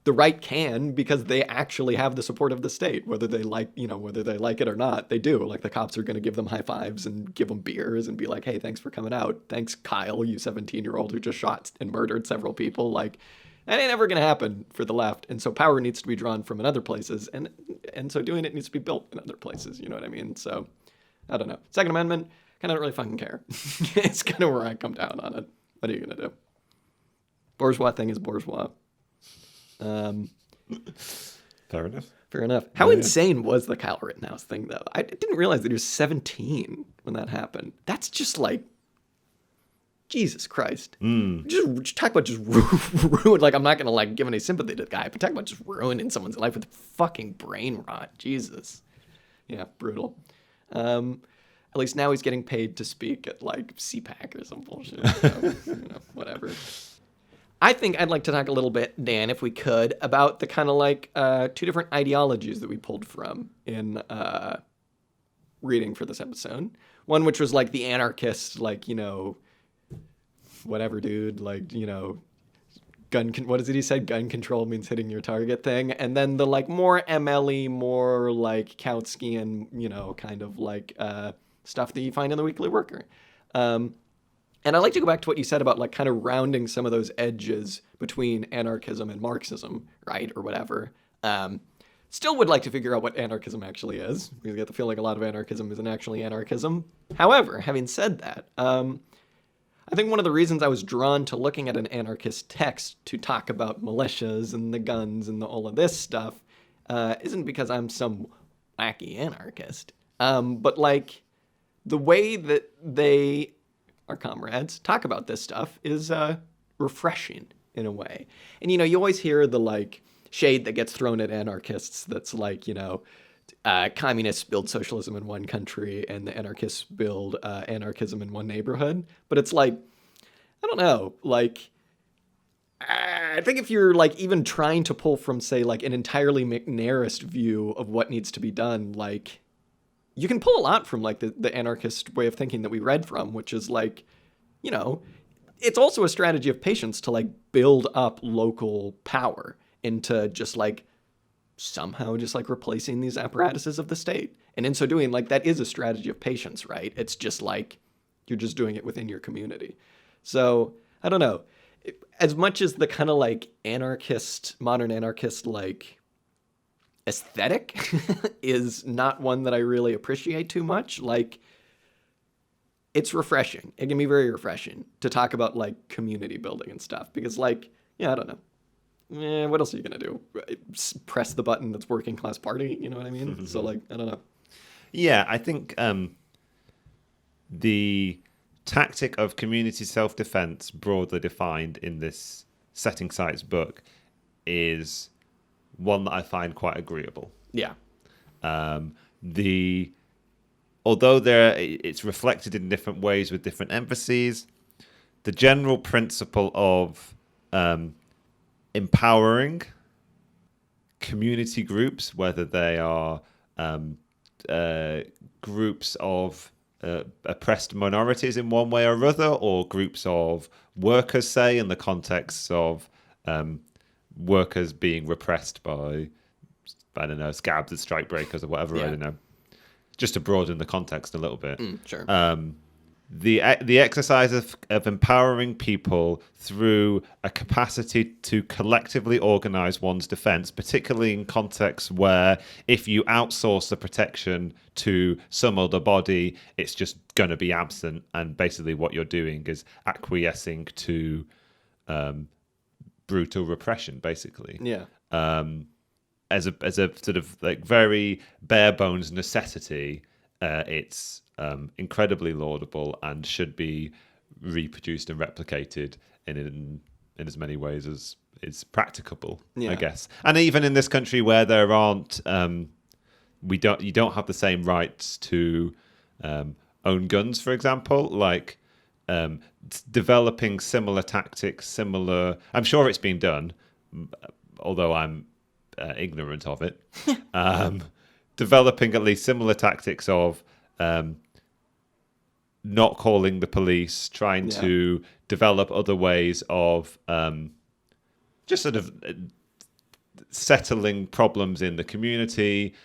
Speaker 2: the right can, because they actually have the support of the state, whether they like it or not, they do. Like the cops are going to give them high fives and give them beers and be like, hey, thanks for coming out. Thanks, Kyle, you 17-year-old who just shot and murdered several people. Like, that ain't ever going to happen for the left. And so power needs to be drawn from in other places. And so doing it needs to be built in other places. You know what I mean? So I don't know. Second Amendment, kind of don't really fucking care. It's kind of where I come down on it. What are you going to do? Bourgeois thing is bourgeois.
Speaker 1: Fair enough.
Speaker 2: How insane was the Kyle Rittenhouse thing, though? I didn't realize that he was 17 when that happened. That's just like, Jesus Christ. Just talk about just ruin. Like, I'm not going to like give any sympathy to the guy, but talk about just ruining someone's life with fucking brain rot. Jesus. Yeah, brutal. At least now he's getting paid to speak at like CPAC or some bullshit. So, whatever. I think I'd like to talk a little bit, Dan, if we could, about the kind of like two different ideologies that we pulled from in reading for this episode. One which was like the anarchist, like, whatever dude, like, what is it he said? Gun control means hitting your target thing. And then the like more MLE, more like Kautsky and, kind of like stuff that you find in the Weekly Worker. And I like to go back to what you said about like kind of rounding some of those edges between anarchism and Marxism, right? Or whatever. Still would like to figure out what anarchism actually is, because I get the feeling a lot of anarchism isn't actually anarchism. However, having said that, I think one of the reasons I was drawn to looking at an anarchist text to talk about militias and the guns and all of this stuff isn't because I'm some wacky anarchist, but like the way that they, our comrades, talk about this stuff is refreshing in a way. And, you always hear the like shade that gets thrown at anarchists that's like, communists build socialism in one country and the anarchists build anarchism in one neighborhood. But it's like, I don't know, like, I think if you're like even trying to pull from, say, like an entirely McNairist view of what needs to be done, like, you can pull a lot from like the anarchist way of thinking that we read from, which is like, it's also a strategy of patience to like build up local power into just like somehow just like replacing these apparatuses of the state. And in so doing, like that is a strategy of patience, right? It's just like you're just doing it within your community. So I don't know. As much as the kind of like modern anarchist like aesthetic is not one that I really appreciate too much, like it's refreshing. It can be very refreshing to talk about like community building and stuff because like, I don't know. What else are you going to do? Press the button that's working class party? You know what I mean? So, like, I don't know.
Speaker 1: Yeah, I think the tactic of community self-defense, broadly defined in this Setting Sights book, is one that I find quite agreeable.
Speaker 2: Yeah.
Speaker 1: Although it's reflected in different ways with different emphases, the general principle of empowering community groups, whether they are groups of oppressed minorities in one way or other, or groups of workers, say, in the context of workers being repressed by, I don't know, scabs and strikebreakers or whatever, I don't know. Just to broaden the context a little bit.
Speaker 2: Sure.
Speaker 1: The exercise of empowering people through a capacity to collectively organize one's defense, particularly in contexts where if you outsource the protection to some other body, it's just going to be absent. And basically what you're doing is acquiescing to brutal repression, basically.
Speaker 2: Yeah.
Speaker 1: As a sort of like very bare bones necessity, it's incredibly laudable and should be reproduced and replicated in as many ways as is practicable, I guess. And even in this country where there aren't, you don't have the same rights to own guns, for example, like developing similar tactics, I'm sure it's been done, although I'm ignorant of it. Developing at least similar tactics of not calling the police, trying to develop other ways of just sort of settling problems in the community,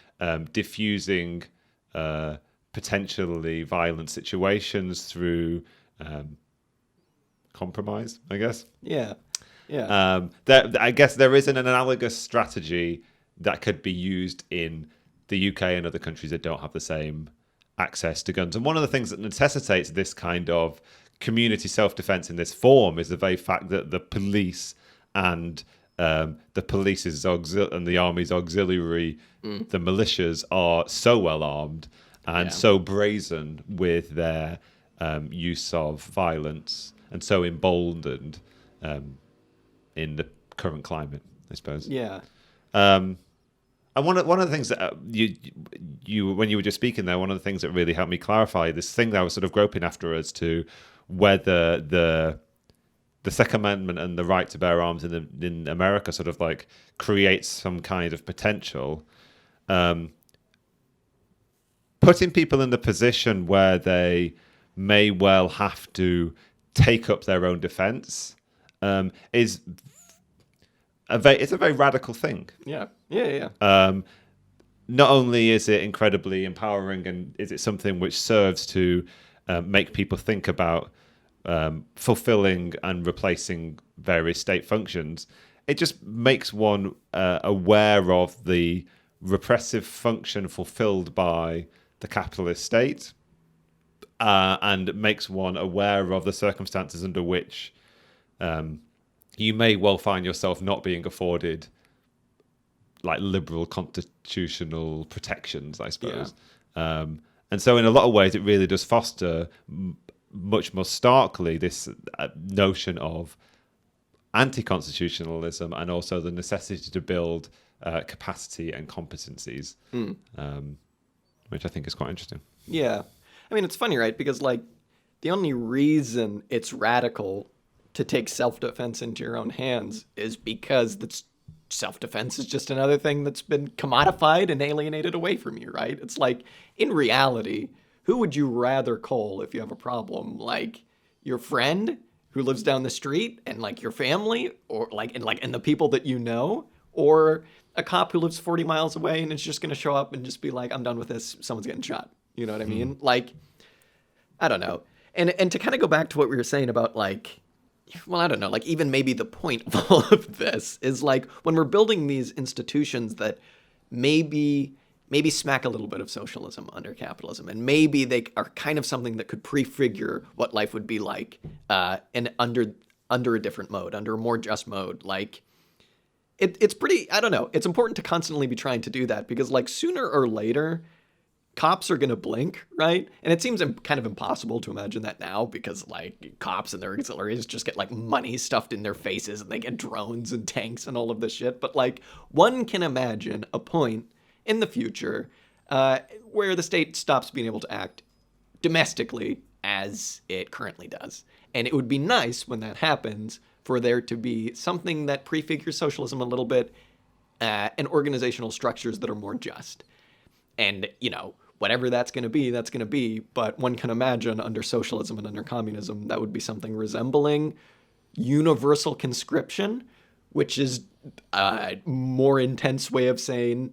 Speaker 1: diffusing potentially violent situations through compromise, I guess.
Speaker 2: Yeah.
Speaker 1: I guess there is an analogous strategy that could be used in the UK and other countries that don't have the same access to guns. And one of the things that necessitates this kind of community self-defense in this form is the very fact that the police and the police's and the army's auxiliary, the militias, are so well armed and so brazen with their use of violence and so emboldened in the current climate, I suppose.
Speaker 2: Yeah.
Speaker 1: And one of the things that you when you were just speaking there, one of the things that really helped me clarify this thing that I was sort of groping after as to whether the Second Amendment and the right to bear arms in America sort of like creates some kind of potential, putting people in the position where they may well have to take up their own defense is it's a very radical thing.
Speaker 2: Yeah.
Speaker 1: Not only is it incredibly empowering, and is it something which serves to make people think about fulfilling and replacing various state functions, it just makes one aware of the repressive function fulfilled by the capitalist state, and makes one aware of the circumstances under which you may well find yourself not being afforded like liberal constitutional protections, I suppose. Yeah. And so in a lot of ways, it really does foster much more starkly this notion of anti-constitutionalism, and also the necessity to build capacity and competencies, which I think is quite interesting.
Speaker 2: Yeah. I mean, it's funny, right? Because, like, the only reason it's radical to take self-defense into your own hands is because self-defense is just another thing that's been commodified and alienated away from you, right? It's like, in reality, who would you rather call if you have a problem? Like, your friend who lives down the street, and like your family, or and the people that you know, or a cop who lives 40 miles away and is just going to show up and just be like, I'm done with this, someone's getting shot. You know what I mean? Like, I don't know. And to kind of go back to what we were saying about, like, well, I don't know, like, even maybe the point of all of this is, like, when we're building these institutions that maybe smack a little bit of socialism under capitalism, and maybe they are kind of something that could prefigure what life would be like and under a different mode, under a more just mode. Like, it's pretty, I don't know, it's important to constantly be trying to do that, because, like, sooner or later, cops are going to blink, right? And it seems kind of impossible to imagine that now, because, like, cops and their auxiliaries just get, like, money stuffed in their faces, and they get drones and tanks and all of this shit. But, like, one can imagine a point in the future where the state stops being able to act domestically as it currently does. And it would be nice when that happens for there to be something that prefigures socialism a little bit, and organizational structures that are more just. And, you know, whatever that's going to be, that's going to be. But one can imagine under socialism and under communism, that would be something resembling universal conscription, which is a more intense way of saying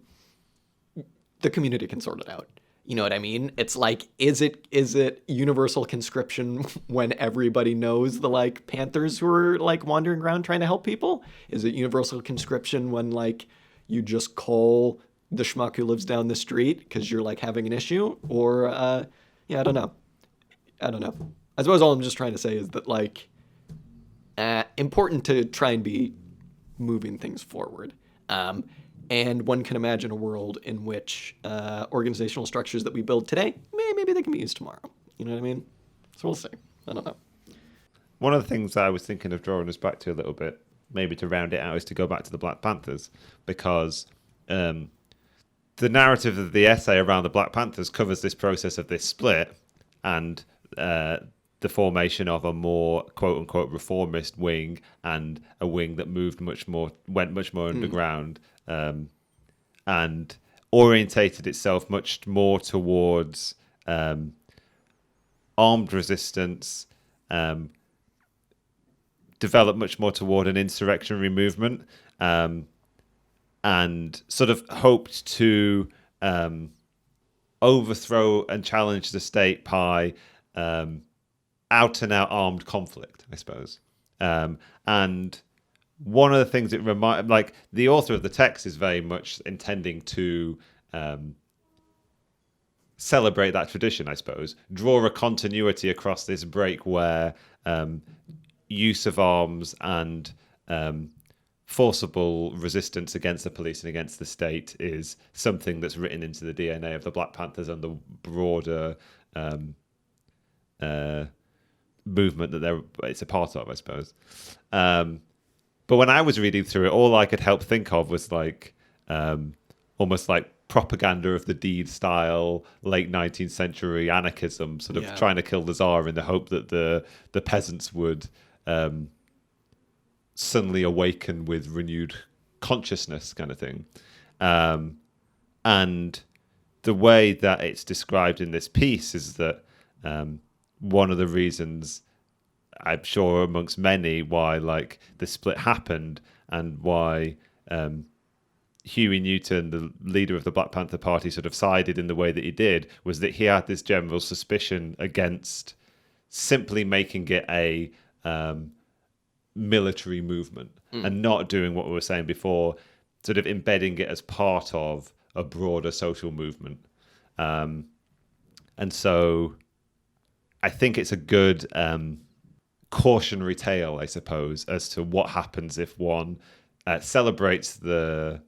Speaker 2: the community can sort it out. You know what I mean? It's like, is it universal conscription when everybody knows the, like, Panthers who are, like, wandering around trying to help people? Is it universal conscription when, like, you just call the schmuck who lives down the street because you're, like, having an issue? Or, yeah, I don't know. I suppose all I'm just trying to say is that, like, important to try and be moving things forward. And one can imagine a world in which organizational structures that we build today, maybe they can be used tomorrow. You know what I mean? So we'll see. I don't know.
Speaker 1: One of the things I was thinking of drawing us back to a little bit, maybe to round it out, is to go back to the Black Panthers, because the narrative of the essay around the Black Panthers covers this process of this split and the formation of a more quote-unquote reformist wing, and a wing that went much more underground, and orientated itself much more towards armed resistance, developed much more toward an insurrectionary movement, and sort of hoped to overthrow and challenge the state by out-and-out armed conflict, I suppose. And one of the things like, the author of the text is very much intending to celebrate that tradition, I suppose, draw a continuity across this break where use of arms and forcible resistance against the police and against the state is something that's written into the DNA of the Black Panthers and the broader movement that it's a part of, I suppose. But when I was reading through it, all I could help think of was, like, almost like propaganda of the deed style, late 19th century anarchism, sort of trying to kill the Tsar in the hope that the peasants would suddenly awaken with renewed consciousness, kind of thing. And the way that it's described in this piece is that one of the reasons, I'm sure amongst many, why, like, the split happened and why Huey Newton, the leader of the Black Panther Party, sort of sided in the way that he did, was that he had this general suspicion against simply making it a military movement and not doing what we were saying before, sort of embedding it as part of a broader social movement. And so I think it's a good cautionary tale, I suppose, as to what happens if one celebrates the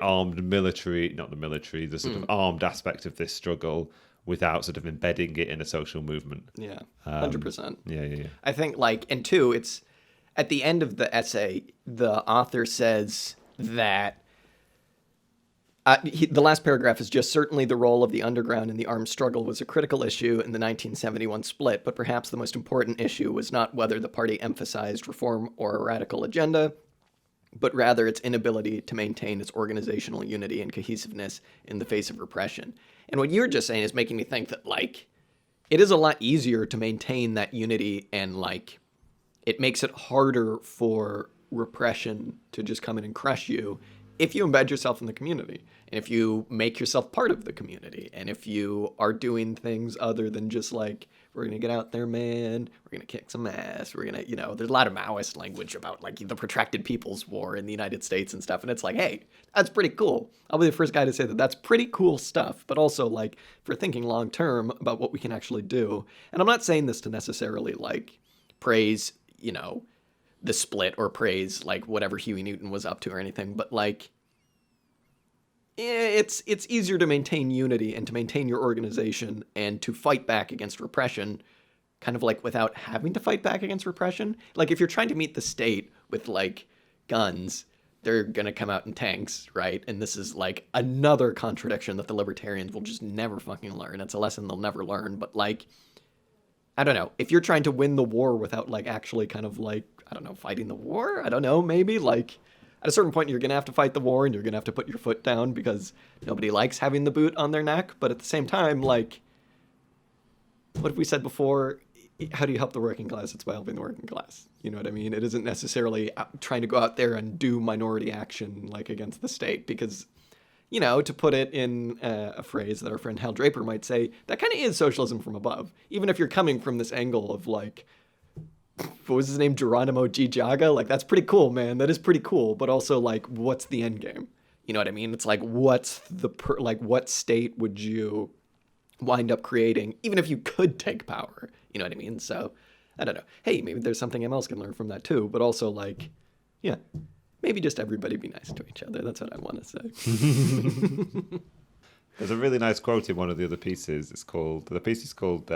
Speaker 1: armed military, not the military, the sort of armed aspect of this struggle without sort of embedding it in a social movement.
Speaker 2: Yeah, 100%.
Speaker 1: Yeah.
Speaker 2: I think, like, and two, it's at the end of the essay, the author says that the last paragraph is just certainly the role of the underground in the armed struggle was a critical issue in the 1971 split, but perhaps the most important issue was not whether the party emphasized reform or a radical agenda, but rather its inability to maintain its organizational unity and cohesiveness in the face of repression. And what you're just saying is making me think that, like, it is a lot easier to maintain that unity, and, like, it makes it harder for repression to just come in and crush you if you embed yourself in the community, and if you make yourself part of the community, and if you are doing things other than just like, we're going to get out there, man, we're going to kick some ass, we're going to, there's a lot of Maoist language about like the protracted People's War in the United States and stuff, and it's like, hey, that's pretty cool. I'll be the first guy to say that that's pretty cool stuff, but also like for thinking long term about what we can actually do. And I'm not saying this to necessarily like praise, the split or praise like whatever Huey Newton was up to or anything, but like it's easier to maintain unity and to maintain your organization and to fight back against repression kind of like without having to fight back against repression. Like if you're trying to meet the state with like guns, they're going to come out in tanks, right? And this is like another contradiction that the libertarians will just never fucking learn. It's a lesson they'll never learn, but like I don't know, if you're trying to win the war without like actually kind of like, I don't know, fighting the war, I don't know, maybe like at a certain point you're going to have to fight the war and you're going to have to put your foot down because nobody likes having the boot on their neck. But at the same time, like, what have we said before? How do you help the working class? It's by helping the working class. You know what I mean? It isn't necessarily trying to go out there and do minority action like against the state because, to put it in a phrase that our friend Hal Draper might say, that kind of is socialism from above. Even if you're coming from this angle of like, what was his name? Geronimo G. Jaga? Like, that's pretty cool, man. That is pretty cool. But also, like, what's the end game? You know what I mean? It's like, what's what state would you wind up creating, even if you could take power? You know what I mean? So, I don't know. Hey, maybe there's something else can learn from that too. But also, like, yeah, maybe just everybody be nice to each other. That's what I want to say.
Speaker 1: There's a really nice quote in one of the other pieces. The piece is called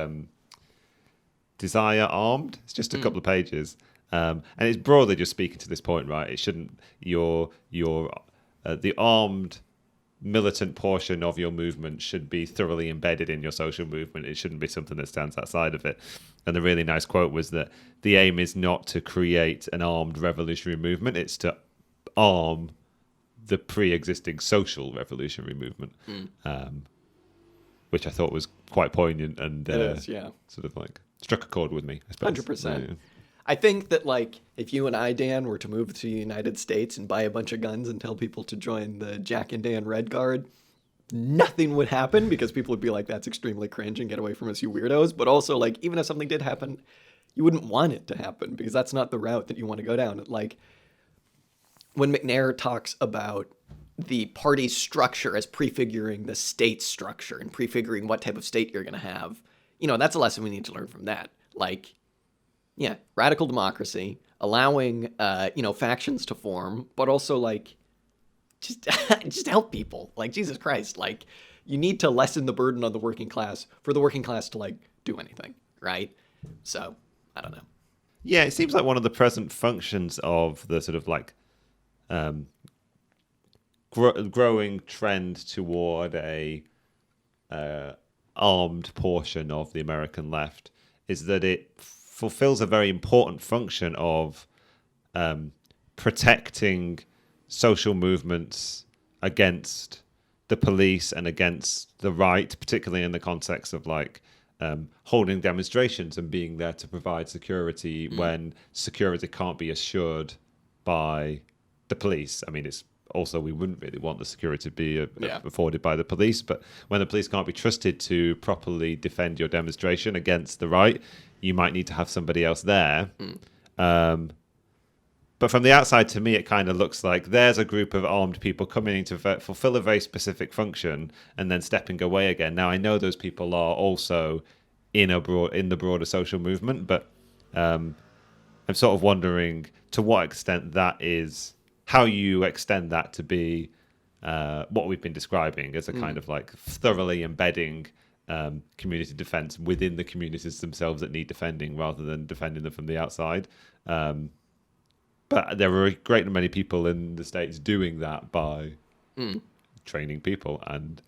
Speaker 1: Desire Armed. It's just a couple of pages. And it's broadly just speaking to this point, right? It shouldn't, the armed militant portion of your movement should be thoroughly embedded in your social movement. It shouldn't be something that stands outside of it. And the really nice quote was that the aim is not to create an armed revolutionary movement. It's to arm the pre-existing social revolutionary movement, which I thought was quite poignant and sort of like struck a chord with me, I suppose.
Speaker 2: 100%. Yeah. I think that, like, if you and I, Dan, were to move to the United States and buy a bunch of guns and tell people to join the Jack and Dan Red Guard, nothing would happen because people would be like, that's extremely cringe and get away from us, you weirdos. But also, like, even if something did happen, you wouldn't want it to happen because that's not the route that you want to go down. Like, when McNair talks about the party structure as prefiguring the state structure and prefiguring what type of state you're going to have, that's a lesson we need to learn from that. Like, yeah, radical democracy, allowing, factions to form, but also, like, just help people. Like, Jesus Christ, like, you need to lessen the burden on the working class for the working class to, like, do anything, right? So, I don't know.
Speaker 1: Yeah, it seems like one of the present functions of the sort of, like, growing trend toward a armed portion of the American left is that it fulfills a very important function of protecting social movements against the police and against the right, particularly in the context of like holding demonstrations and being there to provide security when security can't be assured by the police. I mean, it's also, we wouldn't really want the security to be afforded by the police, but when the police can't be trusted to properly defend your demonstration against the right, you might need to have somebody else there. But from the outside, to me, it kind of looks like there's a group of armed people coming in to fulfill a very specific function and then stepping away again. Now, I know those people are also in the broader social movement, but I'm sort of wondering to what extent that is, how you extend that to be what we've been describing as a kind of like thoroughly embedding community defense within the communities themselves that need defending rather than defending them from the outside. But there are a great many people in the States doing that by training people. And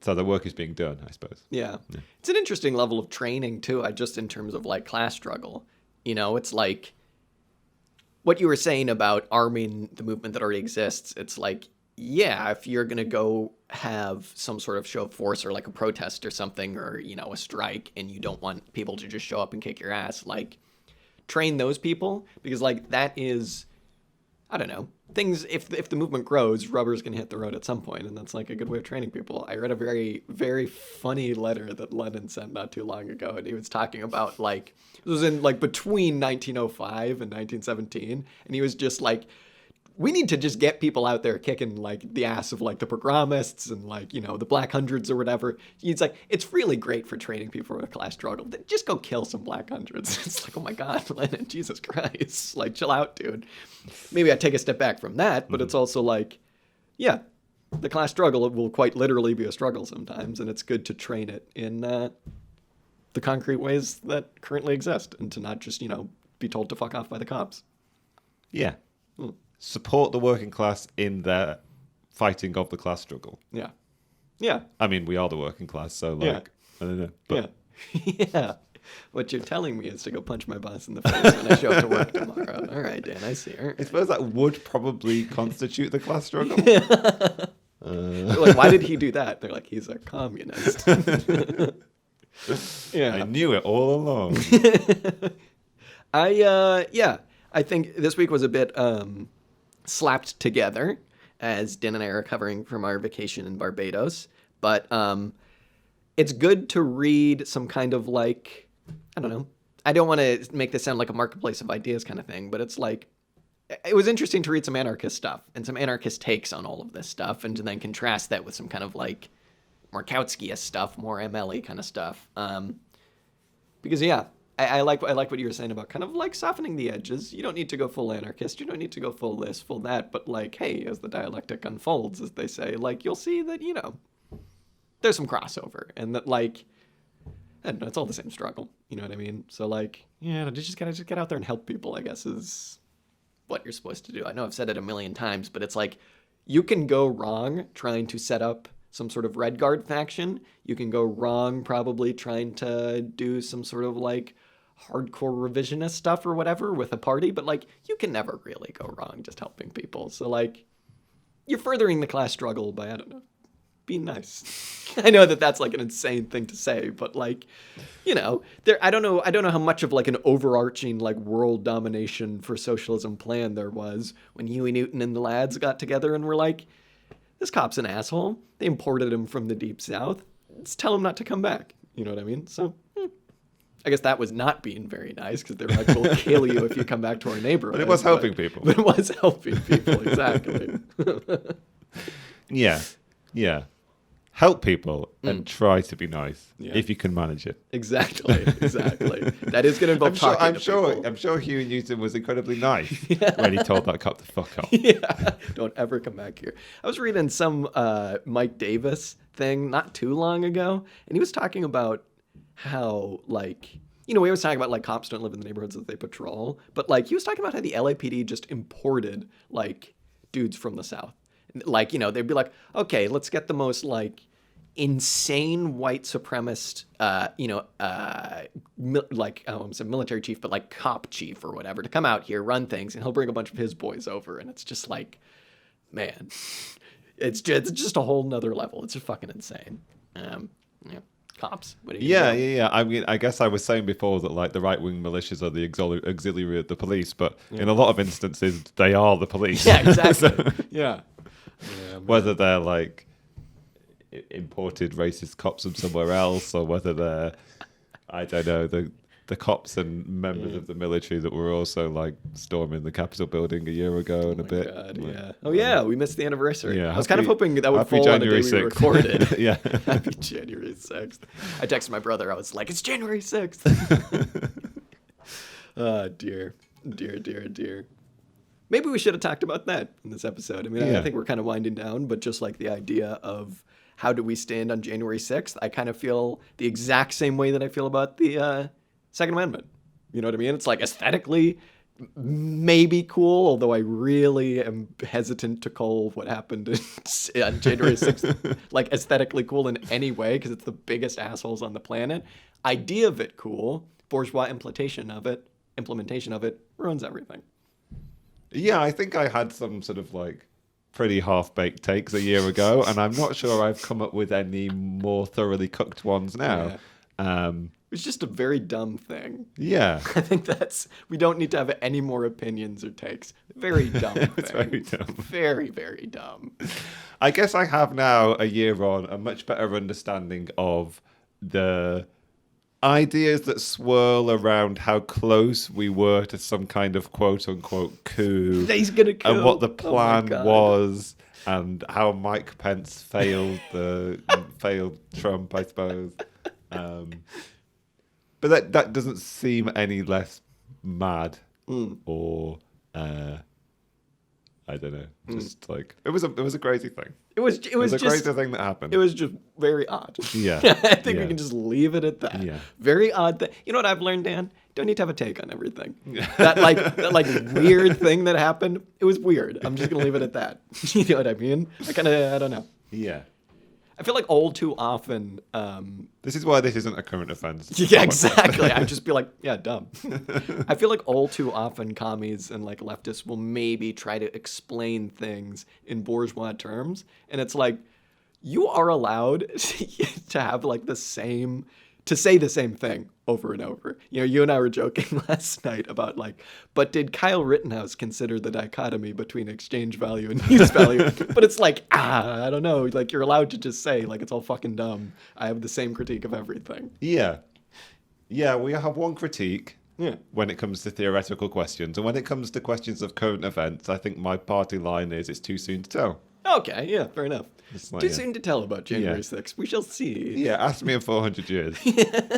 Speaker 1: so the work is being done, I suppose.
Speaker 2: Yeah. It's an interesting level of training, too, just in terms of like class struggle. You know, it's like what you were saying about arming the movement that already exists. It's like, yeah, if you're going to go have some sort of show of force or like a protest or something or, you know, a strike and you don't want people to just show up and kick your ass, like train those people because like that is, I don't know, things, if the movement grows, rubber's going to hit the road at some point, and that's like a good way of training people. I read a very, very funny letter that Lenin sent not too long ago, and he was talking about like, it was in like between 1905 and 1917, and he was just like, we need to just get people out there kicking like the ass of like the pogromists and like, you know, the Black Hundreds or whatever. He's like, it's really great for training people for a class struggle. Just go kill some Black Hundreds. It's like, oh my God, Lenin, Jesus Christ. Like, chill out, dude. Maybe I take a step back from that, but it's also like, yeah, the class struggle will quite literally be a struggle sometimes. And it's good to train it in the concrete ways that currently exist and to not just, you know, be told to fuck off by the cops.
Speaker 1: Yeah. Support the working class in their fighting of the class struggle.
Speaker 2: Yeah. Yeah.
Speaker 1: I mean, we are the working class, so like, I don't know. But...
Speaker 2: Yeah. What you're telling me is to go punch my boss in the face when I show up to work tomorrow. All right, Dan, I see. Right.
Speaker 1: I suppose that would probably constitute the class struggle.
Speaker 2: Like, why did he do that? They're like, he's a communist.
Speaker 1: Yeah. I knew it all along.
Speaker 2: I think this week was a bit slapped together as Dan and I are recovering from our vacation in Barbados. But it's good to read some kind of like, I don't know. I don't want to make this sound like a marketplace of ideas kind of thing, but it's like, it was interesting to read some anarchist stuff and some anarchist takes on all of this stuff and to then contrast that with some kind of like more Kautsky-esque stuff, more ML-y kind of stuff. Because, yeah, I like what you were saying about kind of like softening the edges. You don't need to go full anarchist. You don't need to go full this, full that. But like, hey, as the dialectic unfolds, as they say, like you'll see that, you know, there's some crossover and that like, I don't know, it's all the same struggle. You know what I mean? So like, yeah, just get out there and help people, I guess, is what you're supposed to do. I know I've said it a million times, but it's like you can go wrong trying to set up some sort of Red Guard faction. You can go wrong probably trying to do some sort of like hardcore revisionist stuff or whatever with a party, but like you can never really go wrong just helping people. So like you're furthering the class struggle by, I don't know, being nice. I know that that's like an insane thing to say, but like, you know, I don't know how much of like an overarching like world domination for socialism plan there was when Huey Newton and the lads got together and were like, this cop's an asshole. They imported him from the deep south. Let's tell him not to come back. You know what I mean? So I guess that was not being very nice because they were like, we'll kill you if you come back to our neighborhood.
Speaker 1: But it was helping people.
Speaker 2: But it was helping people, exactly.
Speaker 1: Yeah. Help people and try to be nice if you can manage it.
Speaker 2: Exactly. That is going to involve talking to people.
Speaker 1: I'm sure Huey Newton was incredibly nice when he told that cop to fuck off.
Speaker 2: Yeah, don't ever come back here. I was reading some Mike Davis thing not too long ago, and he was talking about how, like, you know, we always talk about, like, cops don't live in the neighborhoods that they patrol, but, like, he was talking about how the LAPD just imported, like, dudes from the South. Like, you know, they'd be like, okay, let's get the most, like, insane white supremacist, military chief, but, like, cop chief or whatever to come out here, run things, and he'll bring a bunch of his boys over, and it's just like, it's just a whole nother level. It's just fucking insane. cops. What are you gonna do?
Speaker 1: Yeah. I mean, I guess I was saying before that like the right-wing militias are the auxiliary of the police, but in a lot of instances they are the police.
Speaker 2: Yeah, exactly.
Speaker 1: So,
Speaker 2: Yeah.
Speaker 1: whether they're like imported racist cops from somewhere else, or whether they're, I don't know, the cops and members of the military that were also like storming the Capitol building a year ago and a bit.
Speaker 2: God,
Speaker 1: like,
Speaker 2: yeah. Oh yeah, we missed the anniversary.
Speaker 1: Yeah,
Speaker 2: I was kind of
Speaker 1: happy-
Speaker 2: hoping that would
Speaker 1: happy
Speaker 2: fall on the day
Speaker 1: January
Speaker 2: we
Speaker 1: 6th.
Speaker 2: recorded.
Speaker 1: Yeah.
Speaker 2: Happy January 6th. I texted my brother. I was like, "It's January 6th." Oh dear. Maybe we should have talked about that in this episode. I mean,
Speaker 1: Yeah.
Speaker 2: I think we're kind of winding down, but just like the idea of how do we stand on January 6th, I kind of feel the exact same way that I feel about the Second Amendment. You know what I mean? It's like aesthetically maybe cool, although I really am hesitant to call what happened on January 6th like aesthetically cool in any way because it's the biggest assholes on the planet. Idea of it cool, bourgeois implementation of it ruins everything.
Speaker 1: Yeah, I think I had some sort of like pretty half-baked takes a year ago, and I'm not sure I've come up with any more thoroughly cooked ones now.
Speaker 2: It's just a very dumb thing.
Speaker 1: Yeah.
Speaker 2: I think we don't need to have any more opinions or takes. Very dumb thing.
Speaker 1: It's very dumb.
Speaker 2: Very, very dumb.
Speaker 1: I guess I have now, a year on, a much better understanding of the ideas that swirl around how close we were to some kind of quote-unquote coup.
Speaker 2: He's gonna coup.
Speaker 1: And what the
Speaker 2: Oh my
Speaker 1: plan
Speaker 2: God.
Speaker 1: was, and how Mike Pence failed Trump, I suppose. But that doesn't seem any less mad or I don't know. Just like it was a crazy thing.
Speaker 2: It was
Speaker 1: It was a
Speaker 2: just
Speaker 1: crazy thing that happened.
Speaker 2: it was just very odd.
Speaker 1: Yeah.
Speaker 2: I think we
Speaker 1: Yeah.
Speaker 2: can just leave it at that.
Speaker 1: Yeah.
Speaker 2: Very odd thing. You know what I've learned, Dan? Don't need to have a take on everything. that weird thing that happened. It was weird. I'm just gonna leave it at that. You know what I mean? I don't know.
Speaker 1: Yeah.
Speaker 2: I feel like all too often.
Speaker 1: This is why this isn't a current offense.
Speaker 2: Yeah, exactly. I'd just be like, yeah, dumb. I feel like all too often commies and like leftists will maybe try to explain things in bourgeois terms. And it's like, you are allowed to have like to say the same thing over and over. You know, you and I were joking last night about like, but did Kyle Rittenhouse consider the dichotomy between exchange value and use value? But it's like, I don't know. Like you're allowed to just say like, it's all fucking dumb. I have the same critique of everything.
Speaker 1: Yeah. Yeah, we have one critique
Speaker 2: Yeah.
Speaker 1: when it comes to theoretical questions. And when it comes to questions of current events, I think my party line is it's too soon to tell.
Speaker 2: Okay, yeah, fair enough.
Speaker 1: like,
Speaker 2: Too
Speaker 1: yeah.
Speaker 2: soon to tell about January
Speaker 1: Yeah.
Speaker 2: 6th. We shall see.
Speaker 1: Yeah, ask me in 400 years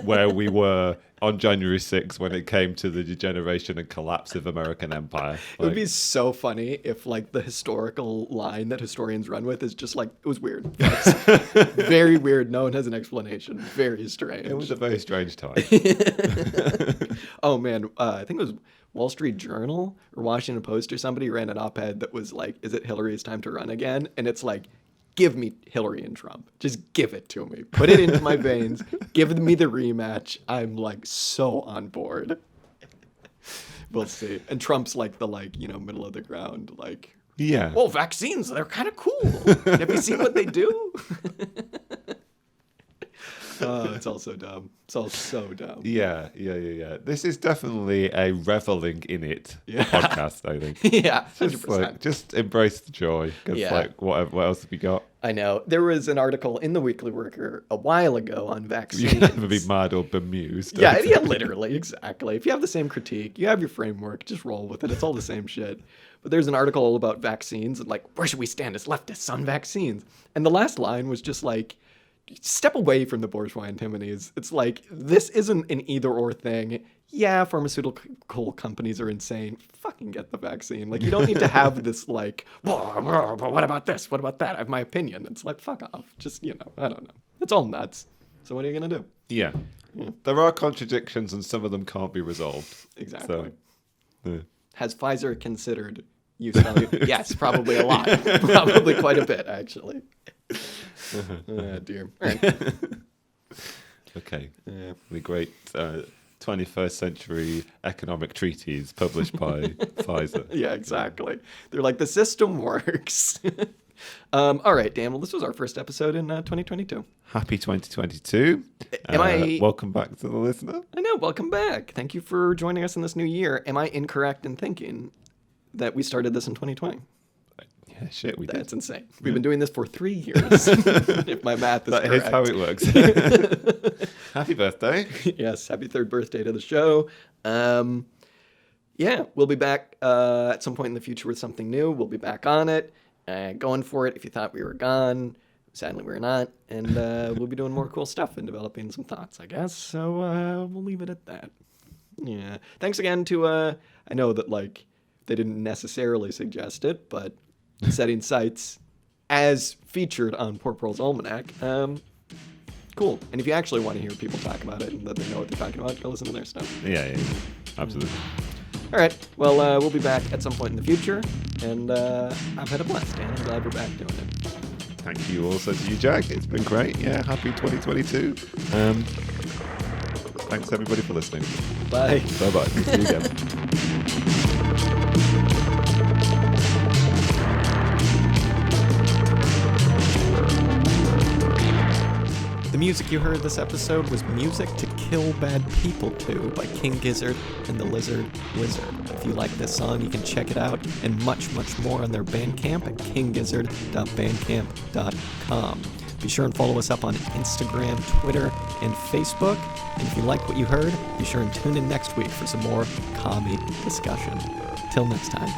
Speaker 1: where we were on January 6th when it came to the degeneration and collapse of American empire.
Speaker 2: It would be so funny if, like, the historical line that historians run with is just like, it was weird. It's very weird. No one has an explanation. Very strange.
Speaker 1: It was a very strange time.
Speaker 2: Oh, man. I think it was Wall Street Journal or Washington Post or somebody ran an op-ed that was like, is it Hillary's time to run again? And it's like, give me Hillary and Trump. Just give it to me. Put it into my veins. Give me the rematch. I'm like so on board. We'll see. And Trump's like the middle of the ground. Like,
Speaker 1: Yeah.
Speaker 2: well, vaccines, they're kind of cool. Have you seen what they do? It's all so dumb. It's all so dumb.
Speaker 1: Yeah. This is definitely a reveling in it podcast, I think.
Speaker 2: Yeah, 100%.
Speaker 1: Just embrace the joy. Because,
Speaker 2: Yeah.
Speaker 1: what else have you got?
Speaker 2: I know. There was an article in the Weekly Worker a while ago on
Speaker 1: You
Speaker 2: vaccines.
Speaker 1: can never be mad or bemused.
Speaker 2: Yeah, literally, exactly. If you have the same critique, you have your framework, just roll with it. It's all the same shit. But there's an article all about vaccines and like, where should we stand as leftists on vaccines? And the last line was just like, step away from the bourgeois antinomies. It's like, this isn't an either or thing. Yeah, pharmaceutical companies are insane. Fucking get the vaccine. Like, you don't need to have this like, but what about this? What about that? I have my opinion. It's like, fuck off. Just, I don't know. It's all nuts. So what are you going to do?
Speaker 1: Yeah. There are contradictions and some of them can't be resolved.
Speaker 2: Exactly.
Speaker 1: So, yeah.
Speaker 2: Has Pfizer considered use value? Yes, probably a lot. Probably quite a bit, actually. Oh, dear. All right.
Speaker 1: Okay. The great 21st century economic treatise published by Pfizer.
Speaker 2: Yeah, exactly. They're like, the system works. All right, Dan. Well, this was our first episode in 2022.
Speaker 1: Happy 2022. Welcome back to the listener.
Speaker 2: I know. Welcome back. Thank you for joining us in this new year. Am I incorrect in thinking that we started this in 2020?
Speaker 1: Yeah, shit, we did.
Speaker 2: That's insane. We've been doing this for 3 years, if my math is correct.
Speaker 1: That is how it works. Happy birthday.
Speaker 2: Yes, happy 3rd birthday to the show. Yeah, we'll be back at some point in the future with something new. We'll be back on it, going for it. If you thought we were gone, sadly we're not. And we'll be doing more cool stuff and developing some thoughts, I guess. So we'll leave it at that. Yeah. Thanks again to, I know that, like, they didn't necessarily suggest it, but Setting Sights as featured on Poor Pearl's Almanac. Cool. And if you actually want to hear people talk about it and that they know what they're talking about, go listen to their stuff.
Speaker 1: Yeah. Absolutely.
Speaker 2: All right. Well, we'll be back at some point in the future, and I've had a blast, Dan. I'm glad we're back doing it.
Speaker 1: Thank you also to you, Jack. It's been great. Yeah, happy 2022. Thanks, everybody, for listening.
Speaker 2: Bye.
Speaker 1: Bye-bye. See you again.
Speaker 2: The music you heard this episode was Music to Kill Bad People To by King Gizzard and the Lizard Wizard. If you like this song, you can check it out and much, much more on their Bandcamp at kinggizzard.bandcamp.com. Be sure and follow us up on Instagram, Twitter, and Facebook. And if you like what you heard, be sure and tune in next week for some more commie discussion. Till next time.